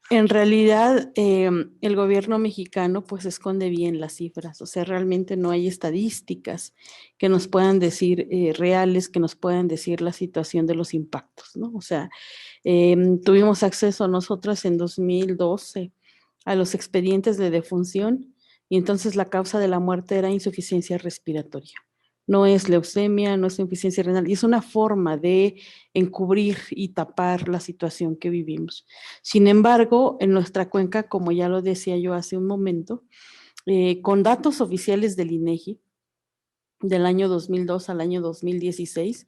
en realidad el gobierno mexicano pues esconde bien las cifras, o sea, realmente no hay estadísticas que nos puedan decir reales, que nos puedan decir la situación de los impactos, ¿no? O sea, tuvimos acceso nosotras en 2012 a los expedientes de defunción y entonces la causa de la muerte era insuficiencia respiratoria. No es leucemia, no es insuficiencia renal, y es una forma de encubrir y tapar la situación que vivimos. Sin embargo, en nuestra cuenca, como ya lo decía yo hace un momento, con datos oficiales del INEGI, del año 2002 al año 2016,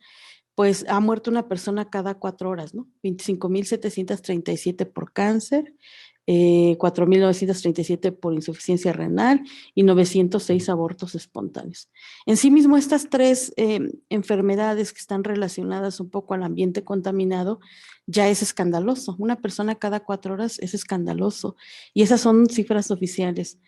pues ha muerto una persona cada 4 horas, ¿no? 25,737 por cáncer, 4,937 por insuficiencia renal y 906 abortos espontáneos. En sí mismo, estas 3 enfermedades que están relacionadas un poco al ambiente contaminado ya es escandaloso. Una persona cada 4 horas es escandaloso y esas son cifras oficiales.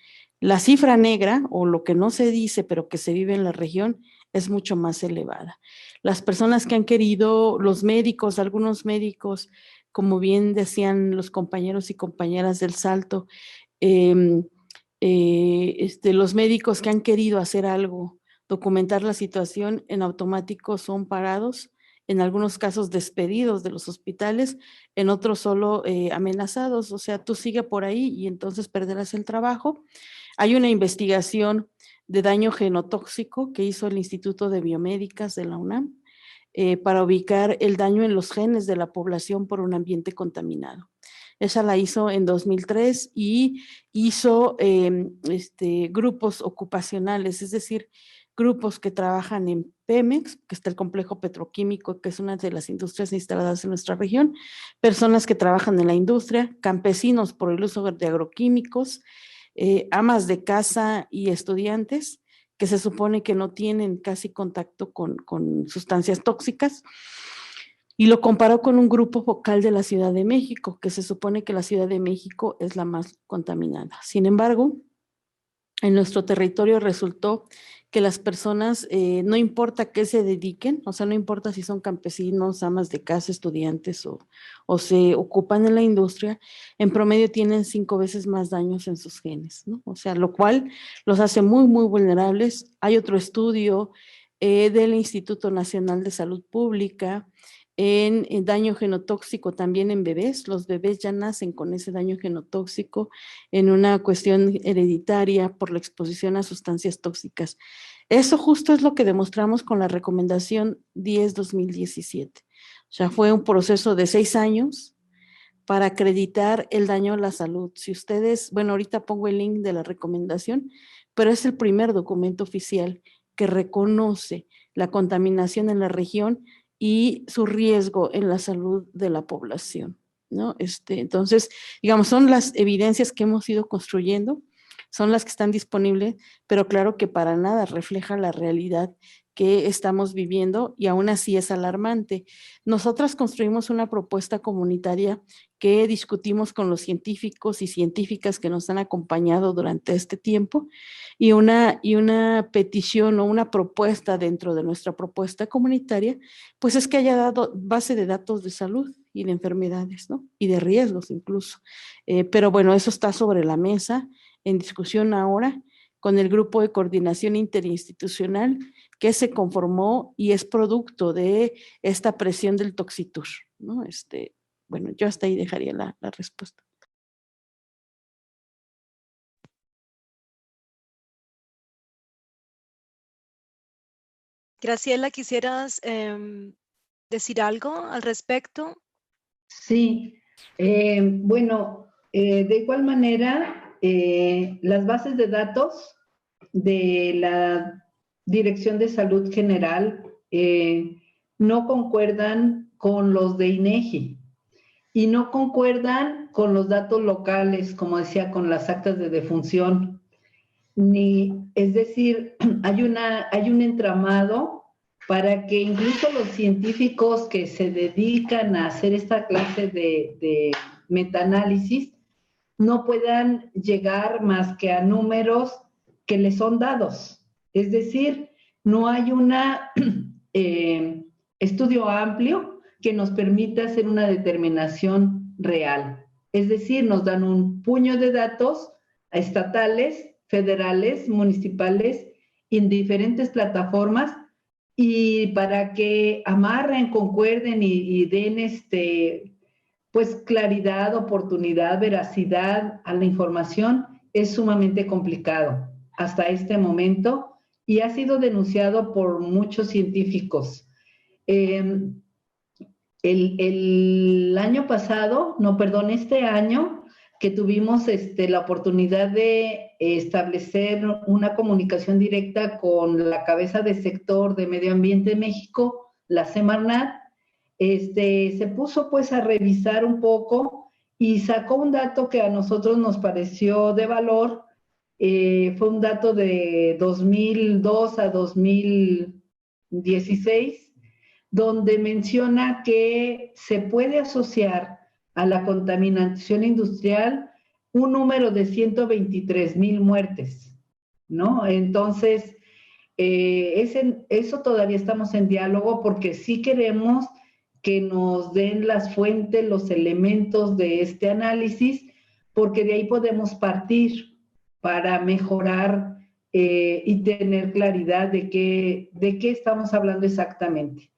La cifra negra, o lo que no se dice pero que se vive en la región, es mucho más elevada. Las personas que han querido, los médicos, algunos médicos, como bien decían los compañeros y compañeras del Salto, los médicos que han querido hacer algo documentar la situación, en automático son parados, en algunos casos despedidos de los hospitales, en otros solo amenazados, o sea, tú sigue por ahí y entonces perderás el trabajo. Hay una investigación de daño genotóxico que hizo el Instituto de Biomédicas de la UNAM para ubicar el daño en los genes de la población por un ambiente contaminado. Esa la hizo en 2003 y hizo grupos ocupacionales, es decir, grupos que trabajan en Pemex, que está el complejo petroquímico, que es una de las industrias instaladas en nuestra región, personas que trabajan en la industria, campesinos por el uso de agroquímicos, amas de casa y estudiantes, que se supone que no tienen casi contacto con sustancias tóxicas, y lo comparó con un grupo focal de la Ciudad de México, que se supone que la Ciudad de México es la más contaminada. Sin embargo, en nuestro territorio resultó que las personas, no importa qué se dediquen, o sea, no importa si son campesinos, amas de casa, estudiantes o se ocupan en la industria, en promedio tienen 5 veces más daños en sus genes, ¿no? O sea, lo cual los hace muy, muy vulnerables. Hay otro estudio del Instituto Nacional de Salud Pública en daño genotóxico también en bebés. Los bebés ya nacen con ese daño genotóxico en una cuestión hereditaria por la exposición a sustancias tóxicas. Eso justo es lo que demostramos con la recomendación 10-2017. O sea, fue un proceso de 6 años para acreditar el daño a la salud. Si ustedes, bueno, ahorita pongo el link de la recomendación, pero es el primer documento oficial que reconoce la contaminación en la región y su riesgo en la salud de la población, ¿no? Entonces, digamos, son las evidencias que hemos ido construyendo, son las que están disponibles, pero claro que para nada refleja la realidad que estamos viviendo y aún así es alarmante. Nosotras construimos una propuesta comunitaria que discutimos con los científicos y científicas que nos han acompañado durante este tiempo y una petición o una propuesta dentro de nuestra propuesta comunitaria, pues es que haya dado base de datos de salud y de enfermedades, ¿no? Y de riesgos incluso. Pero bueno, eso está sobre la mesa en discusión ahora con el grupo de coordinación interinstitucional que se conformó y es producto de esta presión del Toxitur, ¿no? Bueno, yo hasta ahí dejaría la respuesta. Graciela, ¿quisieras decir algo al respecto? Sí, bueno, de igual manera, las bases de datos de la Dirección de Salud General no concuerdan con los de INEGI y no concuerdan con los datos locales, como decía, con las actas de defunción. Es decir, hay un entramado para que incluso los científicos que se dedican a hacer esta clase de metaanálisis no puedan llegar más que a números que les son dados. Es decir, no hay un estudio amplio que nos permita hacer una determinación real. Es decir, nos dan un puño de datos estatales, federales, municipales, en diferentes plataformas, y para que amarren, concuerden y den pues claridad, oportunidad, veracidad a la información es sumamente complicado hasta este momento y ha sido denunciado por muchos científicos. El año pasado, este año, que tuvimos la oportunidad de establecer una comunicación directa con la cabeza de sector de Medio Ambiente de México, la Semarnat, se puso pues a revisar un poco y sacó un dato que a nosotros nos pareció de valor. Fue un dato de 2002 a 2016, donde menciona que se puede asociar a la contaminación industrial un número de 123,000 muertes, ¿no? Entonces, eso todavía estamos en diálogo porque sí queremos que nos den las fuentes, los elementos de este análisis, porque de ahí podemos partir para mejorar y tener claridad de qué estamos hablando exactamente.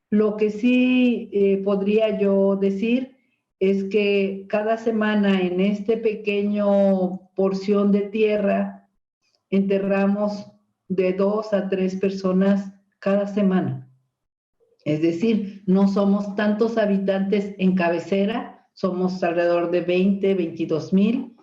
Lo que sí podría yo decir es que cada semana en este pequeño porción de tierra enterramos de 2 a 3 personas cada semana. Es decir, no somos tantos habitantes en cabecera, somos alrededor de 20, 22 mil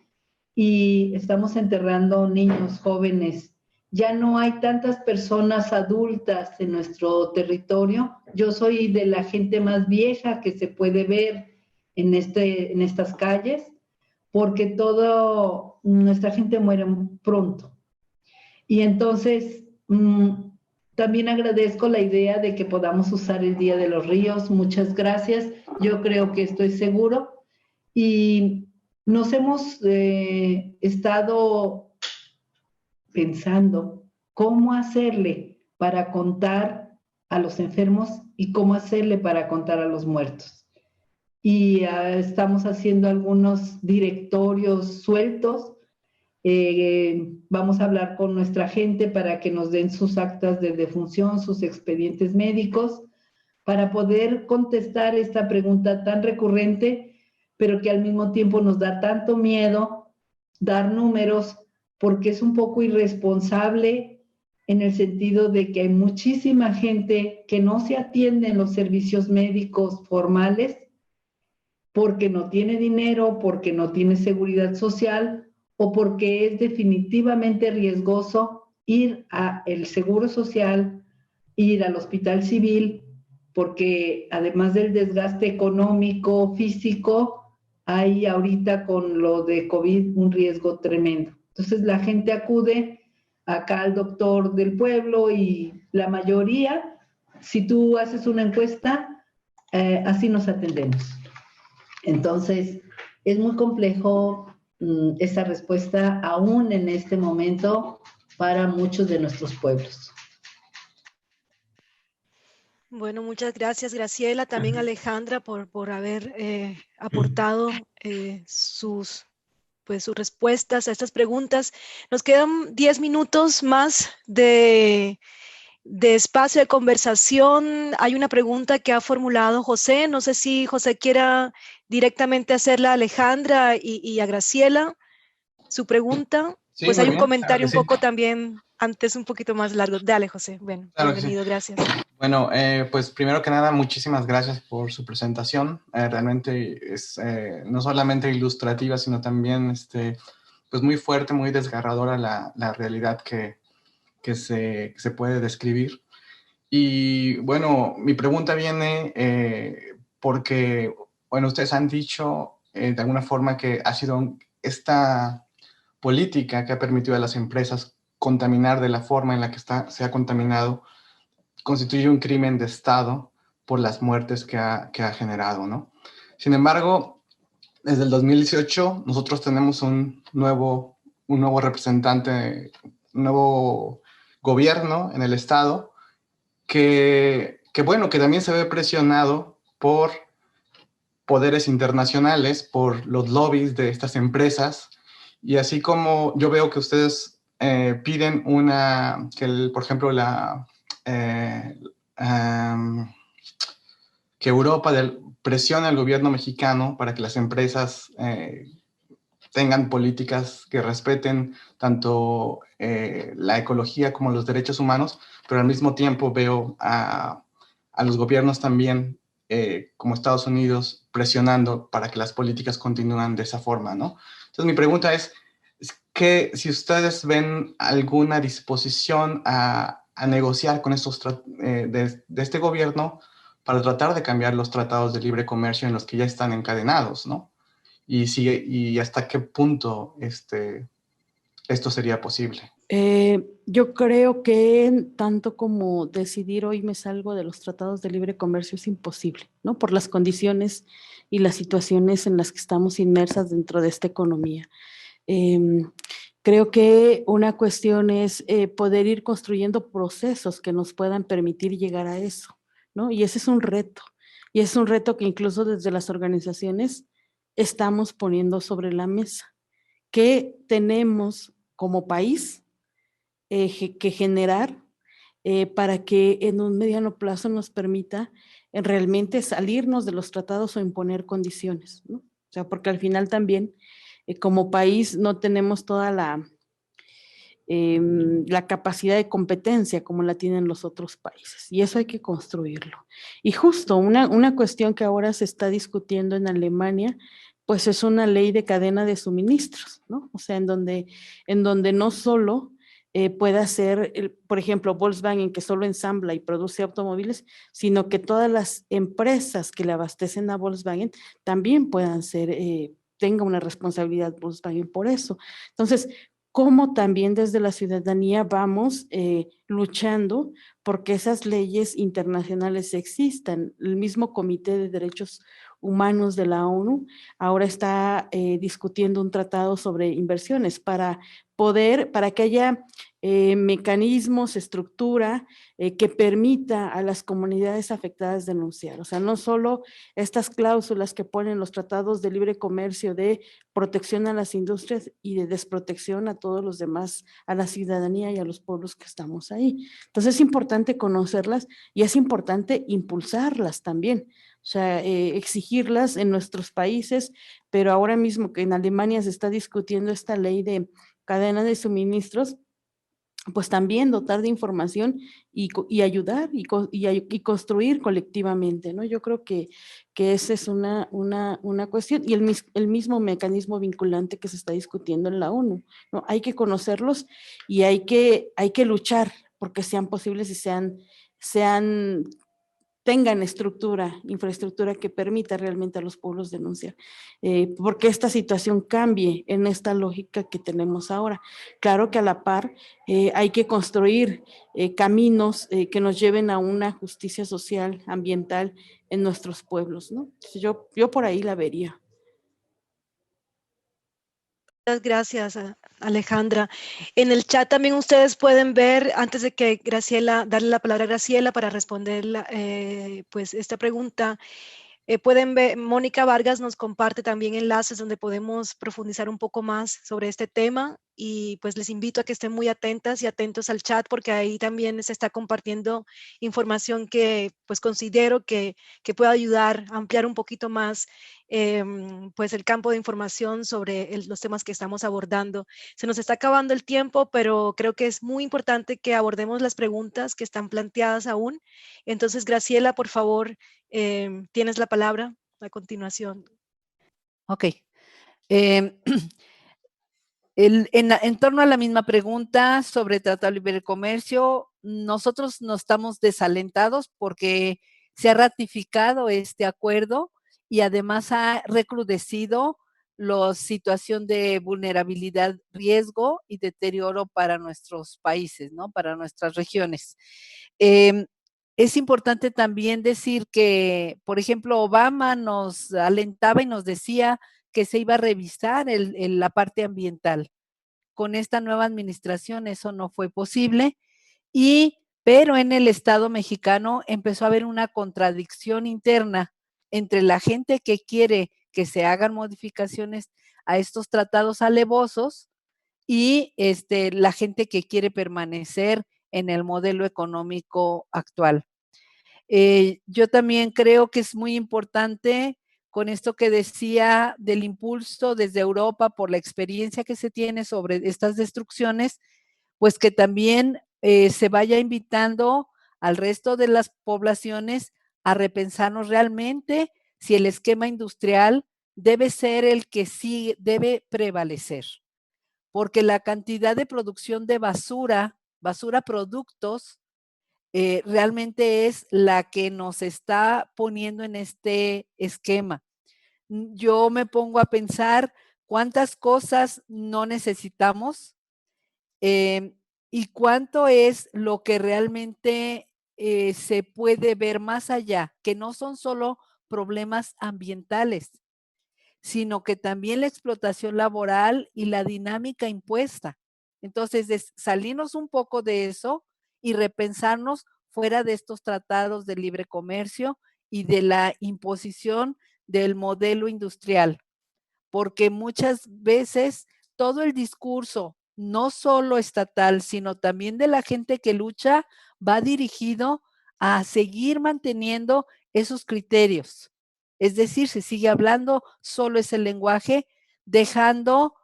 y estamos enterrando niños, jóvenes. Ya no hay tantas personas adultas en nuestro territorio. Yo soy de la gente más vieja que se puede ver en estas calles, porque nuestra gente muere pronto. Y entonces, también agradezco la idea de que podamos usar el Día de los Ríos. Muchas gracias. Yo creo que estoy seguro. Y nos hemos estado pensando cómo hacerle para contar a los enfermos y cómo hacerle para contar a los muertos. Y estamos haciendo algunos directorios sueltos. Vamos a hablar con nuestra gente para que nos den sus actas de defunción, sus expedientes médicos, para poder contestar esta pregunta tan recurrente, pero que al mismo tiempo nos da tanto miedo dar números, porque es un poco irresponsable en el sentido de que hay muchísima gente que no se atiende en los servicios médicos formales porque no tiene dinero, porque no tiene seguridad social o porque es definitivamente riesgoso ir al Seguro Social, ir al Hospital Civil, porque además del desgaste económico, físico, hay ahorita con lo de COVID un riesgo tremendo. Entonces la gente acude acá al doctor del pueblo y la mayoría, si tú haces una encuesta, así nos atendemos. Entonces es muy complejo esa respuesta aún en este momento para muchos de nuestros pueblos. Bueno, muchas gracias, Graciela, también Alejandra por haber aportado sus respuestas a estas preguntas. Nos quedan 10 minutos más de espacio de conversación. Hay una pregunta que ha formulado José. No sé si José quiera directamente hacerla a Alejandra y a Graciela su pregunta. Sí, pues hay un comentario claro un poco también antes, un poquito más largo. Dale, José. Bueno, claro bienvenido, gracias. Bueno, pues primero que nada, muchísimas gracias por su presentación. Realmente es no solamente ilustrativa, sino también pues muy fuerte, muy desgarradora la realidad que se puede describir. Y bueno, mi pregunta viene porque, bueno, ustedes han dicho de alguna forma que ha sido esta política que ha permitido a las empresas contaminar de la forma en la que se ha contaminado, constituye un crimen de Estado por las muertes que ha generado, ¿no? Sin embargo, desde el 2018 nosotros tenemos un nuevo representante, un nuevo gobierno en el Estado que también se ve presionado por poderes internacionales, por los lobbies de estas empresas, y así como yo veo que ustedes piden por ejemplo, que Europa presione al gobierno mexicano para que las empresas tengan políticas que respeten tanto la ecología como los derechos humanos, pero al mismo tiempo veo a los gobiernos también, como Estados Unidos, presionando para que las políticas continúen de esa forma, ¿no? Entonces mi pregunta es que si ustedes ven alguna disposición a negociar con de este gobierno para tratar de cambiar los tratados de libre comercio en los que ya están encadenados, ¿no? Y hasta qué punto esto sería posible. Yo creo que tanto como decidir hoy me salgo de los tratados de libre comercio es imposible, ¿no? Por las condiciones y las situaciones en las que estamos inmersas dentro de esta economía. Creo que una cuestión es poder ir construyendo procesos que nos puedan permitir llegar a eso, ¿no? Y ese es un reto. Y es un reto que incluso desde las organizaciones estamos poniendo sobre la mesa. ¿Qué tenemos como país que generar para que en un mediano plazo nos permita realmente salirnos de los tratados o imponer condiciones, ¿no? O sea, porque al final también como país no tenemos toda la capacidad de competencia como la tienen los otros países, y eso hay que construirlo. Y justo una cuestión que ahora se está discutiendo en Alemania, pues es una ley de cadena de suministros, ¿no? O sea, en donde no solo pueda ser, por ejemplo, Volkswagen, que solo ensambla y produce automóviles, sino que todas las empresas que le abastecen a Volkswagen también puedan ser, tenga una responsabilidad Volkswagen por eso. Entonces, cómo también desde la ciudadanía vamos luchando porque esas leyes internacionales existan. El mismo Comité de Derechos Humanos de la ONU ahora está discutiendo un tratado sobre inversiones para que haya mecanismos, estructura que permita a las comunidades afectadas denunciar. O sea, no solo estas cláusulas que ponen los tratados de libre comercio de protección a las industrias y de desprotección a todos los demás, a la ciudadanía y a los pueblos que estamos ahí. Entonces es importante conocerlas y es importante impulsarlas también. O sea, exigirlas en nuestros países, pero ahora mismo que en Alemania se está discutiendo esta ley de cadena de suministros, pues también dotar de información y ayudar y construir colectivamente, ¿no? Yo creo que esa es una cuestión, y el mismo mecanismo vinculante que se está discutiendo en la ONU, ¿no? Hay que conocerlos y hay que luchar porque sean posibles y tengan infraestructura que permita realmente a los pueblos denunciar, porque esta situación cambie en esta lógica que tenemos ahora. Claro que a la par hay que construir caminos que nos lleven a una justicia social, ambiental en nuestros pueblos, ¿no? Entonces yo por ahí la vería. Muchas gracias, Alejandra. En el chat también ustedes pueden ver, antes de que darle la palabra a Graciela para responder pues esta pregunta, pueden ver, Mónica Vargas nos comparte también enlaces donde podemos profundizar un poco más sobre este tema, y pues les invito a que estén muy atentas y atentos al chat, porque ahí también se está compartiendo información que pues considero que puede ayudar a ampliar un poquito más pues el campo de información sobre los temas que estamos abordando. Se nos está acabando el tiempo, pero creo que es muy importante que abordemos las preguntas que están planteadas aún. Entonces, Graciela, por favor, tienes la palabra a continuación. Ok. En torno a la misma pregunta sobre Tratado de Libre Comercio, nosotros no estamos desalentados porque se ha ratificado este acuerdo y además ha recrudecido la situación de vulnerabilidad, riesgo y deterioro para nuestros países, ¿no? Para nuestras regiones. Es importante también decir que, por ejemplo, Obama nos alentaba y nos decía que se iba a revisar la parte ambiental. Con esta nueva administración eso no fue posible, pero en el Estado mexicano empezó a haber una contradicción interna entre la gente que quiere que se hagan modificaciones a estos tratados alevosos y la gente que quiere permanecer en el modelo económico actual. Yo también creo que es muy importante con esto que decía del impulso desde Europa por la experiencia que se tiene sobre estas destrucciones, pues que también se vaya invitando al resto de las poblaciones a repensarnos realmente si el esquema industrial debe ser el que sí debe prevalecer, porque la cantidad de producción de basura productos, realmente es la que nos está poniendo en este esquema. Yo me pongo a pensar cuántas cosas no necesitamos y cuánto es lo que realmente se puede ver más allá, que no son solo problemas ambientales, sino que también la explotación laboral y la dinámica impuesta. Entonces, salirnos un poco de eso y repensarnos fuera de estos tratados de libre comercio y de la imposición del modelo industrial, porque muchas veces todo el discurso no solo estatal, sino también de la gente que lucha, va dirigido a seguir manteniendo esos criterios. Es decir, se sigue hablando solo ese lenguaje, dejando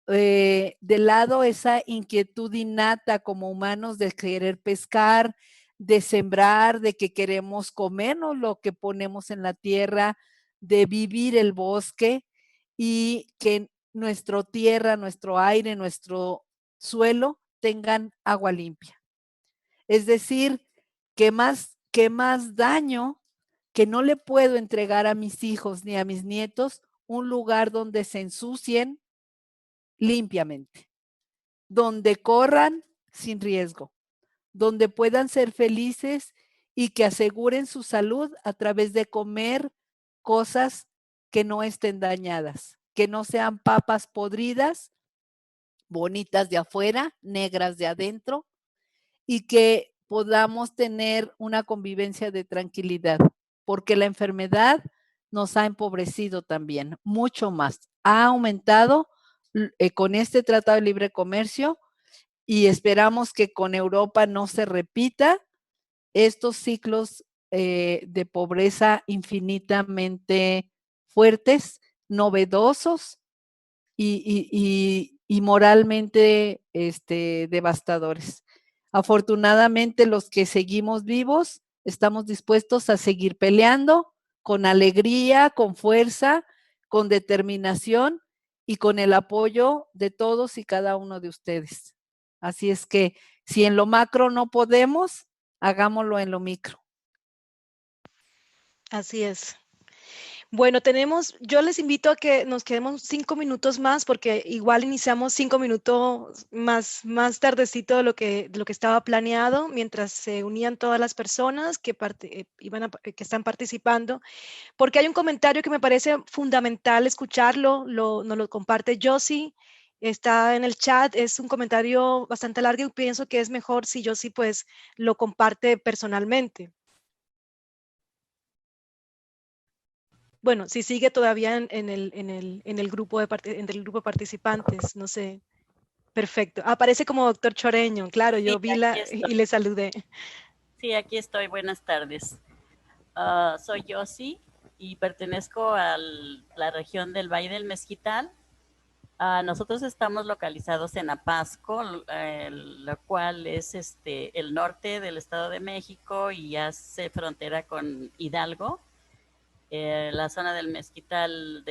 de lado esa inquietud innata como humanos de querer pescar, de sembrar, de que queremos comernos lo que ponemos en la tierra, de vivir el bosque y que nuestra tierra, nuestro aire, nuestro suelo tengan agua limpia. Es decir, que más daño que no le puedo entregar a mis hijos ni a mis nietos un lugar donde se ensucien limpiamente, donde corran sin riesgo, donde puedan ser felices y que aseguren su salud a través de comer cosas que no estén dañadas, que no sean papas podridas, bonitas de afuera, negras de adentro, y que podamos tener una convivencia de tranquilidad, porque la enfermedad nos ha empobrecido también, mucho más. Ha aumentado con este Tratado de Libre Comercio y esperamos que con Europa no se repita estos ciclos de pobreza infinitamente fuertes, novedosos y moralmente devastadores. Afortunadamente, los que seguimos vivos estamos dispuestos a seguir peleando con alegría, con fuerza, con determinación y con el apoyo de todos y cada uno de ustedes. Así es que si en lo macro no podemos, hagámoslo en lo micro. Así es. Bueno, yo les invito a que nos quedemos 5 minutos más, porque igual iniciamos 5 minutos más tardecito de lo que estaba planeado, mientras se unían todas las personas que están participando, porque hay un comentario que me parece fundamental escucharlo, nos lo comparte Josie, está en el chat, es un comentario bastante largo y pienso que es mejor si Josie pues lo comparte personalmente. Bueno, si sigue todavía en el grupo de participantes, no sé. Perfecto. Aparece como doctor Choreño, claro, yo vi y le saludé. Sí, aquí estoy. Buenas tardes. Soy Josie y pertenezco a la región del Valle del Mezquital. Nosotros estamos localizados en Apasco, lo cual es el norte del Estado de México y hace frontera con Hidalgo. La zona del Mezquital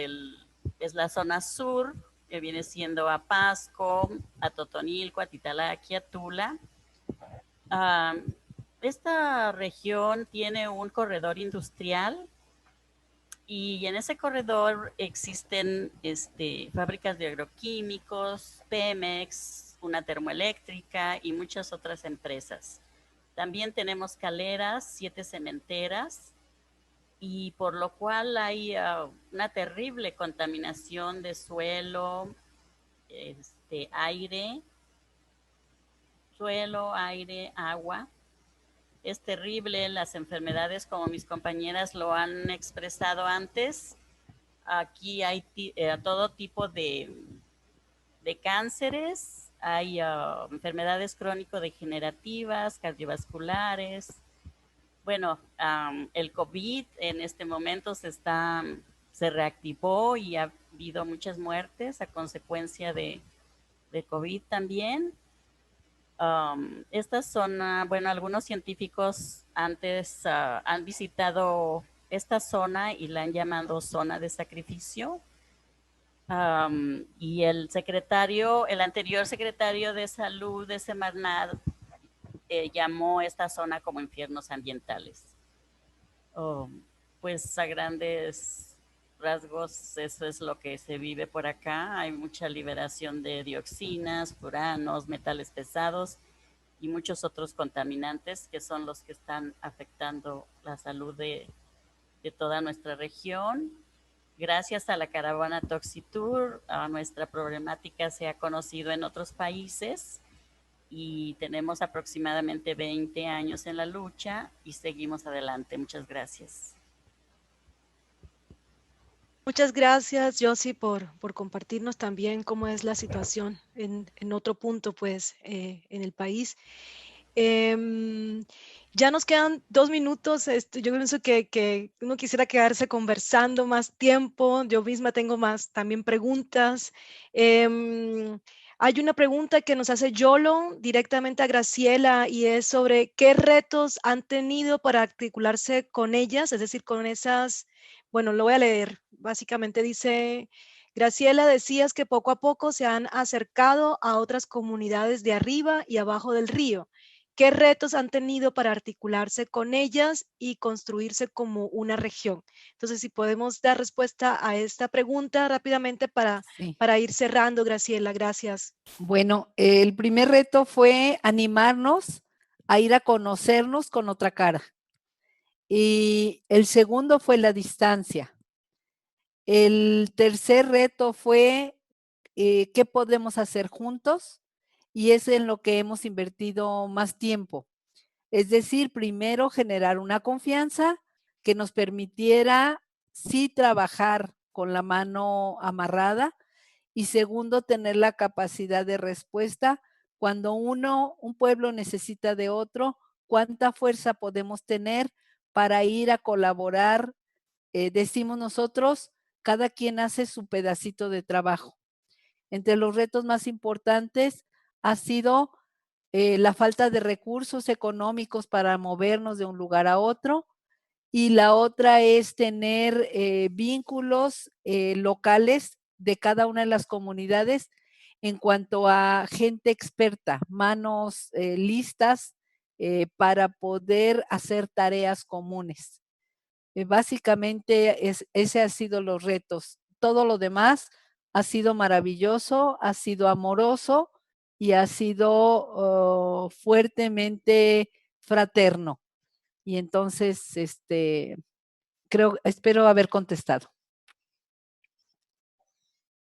es la zona sur, que viene siendo Apasco, Atotonilco, Atitalaqui, Tula. Esta región tiene un corredor industrial y en ese corredor existen fábricas de agroquímicos, Pemex, una termoeléctrica y muchas otras empresas. También tenemos caleras, 7 cementeras, y por lo cual hay una terrible contaminación de suelo, aire, agua. Es terrible las enfermedades, como mis compañeras lo han expresado antes. Aquí hay todo tipo de cánceres, hay enfermedades crónico-degenerativas, cardiovasculares. Bueno, el COVID en este momento se reactivó y ha habido muchas muertes a consecuencia de COVID también. Esta zona, bueno, algunos científicos antes han visitado esta zona y la han llamado zona de sacrificio. Y el anterior secretario de Salud de Semarnat llamó esta zona como infiernos ambientales. Pues a grandes rasgos eso es lo que se vive por acá. Hay mucha liberación de dioxinas, furanos, metales pesados y muchos otros contaminantes que son los que están afectando la salud de toda nuestra región. Gracias a la caravana Toxitour, nuestra problemática se ha conocido en otros países y tenemos aproximadamente 20 años en la lucha y seguimos adelante. Muchas gracias. Muchas gracias, Josie, por compartirnos también cómo es la situación en otro punto, pues, en el país. Ya nos quedan 2 minutos. Yo pienso que uno quisiera quedarse conversando más tiempo. Yo misma tengo más también preguntas. Hay una pregunta que nos hace Yolo directamente a Graciela y es sobre qué retos han tenido para articularse con ellas, es decir, con esas, bueno, lo voy a leer. Básicamente dice, Graciela, decías que poco a poco se han acercado a otras comunidades de arriba y abajo del río. ¿Qué retos han tenido para articularse con ellas y construirse como una región? Entonces, si podemos dar respuesta a esta pregunta rápidamente para ir cerrando, Graciela, gracias. Bueno, el primer reto fue animarnos a ir a conocernos con otra cara. Y el segundo fue la distancia. El tercer reto fue qué podemos hacer juntos, y es en lo que hemos invertido más tiempo. Es decir, primero generar una confianza que nos permitiera sí trabajar con la mano amarrada, y segundo, tener la capacidad de respuesta cuando un pueblo necesita de otro, cuánta fuerza podemos tener para ir a colaborar. Decimos nosotros, cada quien hace su pedacito de trabajo. Entre los retos más importantes ha sido la falta de recursos económicos para movernos de un lugar a otro, y la otra es tener vínculos locales de cada una de las comunidades en cuanto a gente experta, manos listas para poder hacer tareas comunes. Básicamente ese ha sido los retos. Todo lo demás ha sido maravilloso, ha sido amoroso y ha sido fuertemente fraterno. Y entonces, espero haber contestado.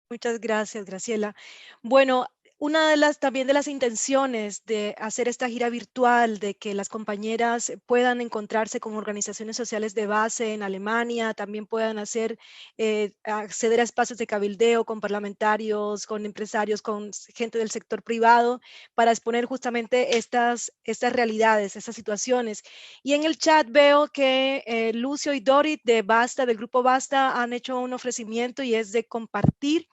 Muchas gracias, Graciela. Bueno, una de las intenciones de hacer esta gira virtual, de que las compañeras puedan encontrarse con organizaciones sociales de base en Alemania, también puedan acceder a espacios de cabildeo con parlamentarios, con empresarios, con gente del sector privado, para exponer justamente estas realidades, estas situaciones. Y en el chat veo que Lucio y Dorit de Basta, del grupo Basta, han hecho un ofrecimiento y es de compartir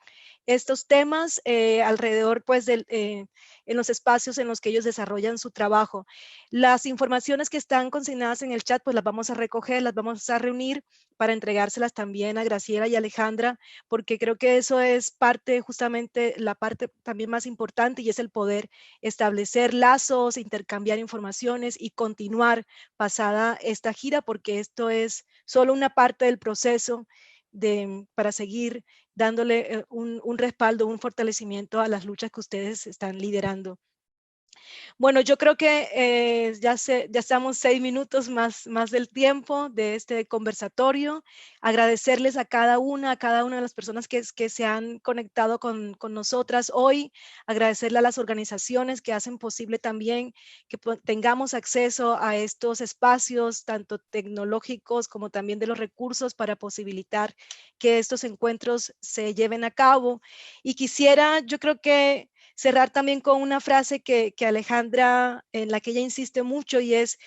estos temas alrededor, pues, en los espacios en los que ellos desarrollan su trabajo. Las informaciones que están consignadas en el chat, pues las vamos a recoger, las vamos a reunir para entregárselas también a Graciela y Alejandra, porque creo que eso es justamente la parte también más importante, y es el poder establecer lazos, intercambiar informaciones y continuar pasada esta gira, porque esto es solo una parte del proceso para seguir dándole un respaldo, un fortalecimiento a las luchas que ustedes están liderando. Bueno, yo creo que ya estamos 6 minutos más del tiempo de este conversatorio. Agradecerles a cada una de las personas que se han conectado con nosotras hoy. Agradecerle a las organizaciones que hacen posible también que tengamos acceso a estos espacios, tanto tecnológicos como también de los recursos, para posibilitar que estos encuentros se lleven a cabo. Y quisiera, yo creo que cerrar también con una frase que Alejandra, en la que ella insiste mucho, y es: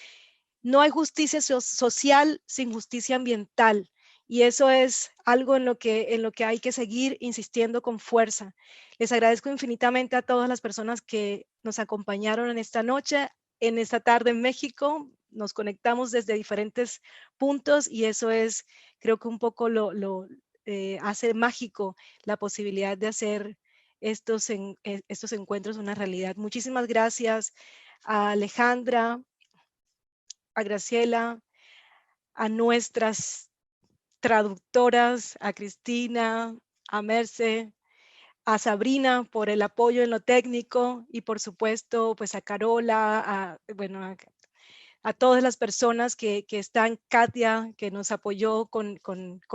no hay justicia social sin justicia ambiental. Y eso es algo en lo que hay que seguir insistiendo con fuerza. Les agradezco infinitamente a todas las personas que nos acompañaron en esta noche, en esta tarde en México. Nos conectamos desde diferentes puntos y eso es, creo que un poco lo hace mágico la posibilidad de hacer estos encuentros una realidad. Muchísimas gracias a Alejandra, a Graciela, a nuestras traductoras, a Cristina, a Merce, a Sabrina por el apoyo en lo técnico, y por supuesto pues a Carola, a todas las personas que están, Katia, que nos apoyó con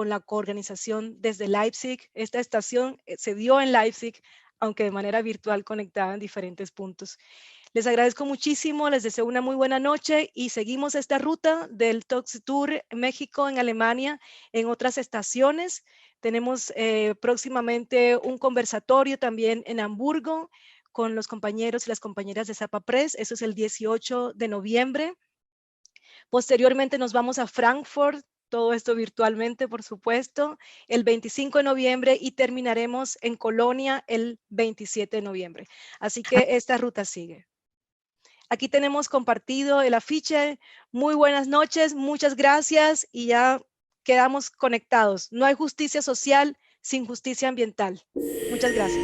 la coorganización desde Leipzig. Esta estación se dio en Leipzig, aunque de manera virtual, conectada en diferentes puntos. Les agradezco muchísimo, les deseo una muy buena noche y seguimos esta ruta del Talks Tour México en Alemania en otras estaciones. Tenemos próximamente un conversatorio también en Hamburgo con los compañeros y las compañeras de Zapapress. Eso es el 18 de noviembre. Posteriormente nos vamos a Frankfurt, todo esto virtualmente, por supuesto, el 25 de noviembre y terminaremos en Colonia el 27 de noviembre. Así que esta ruta sigue. Aquí tenemos compartido el afiche. Muy buenas noches, muchas gracias y ya quedamos conectados. No hay justicia social sin justicia ambiental. Muchas gracias.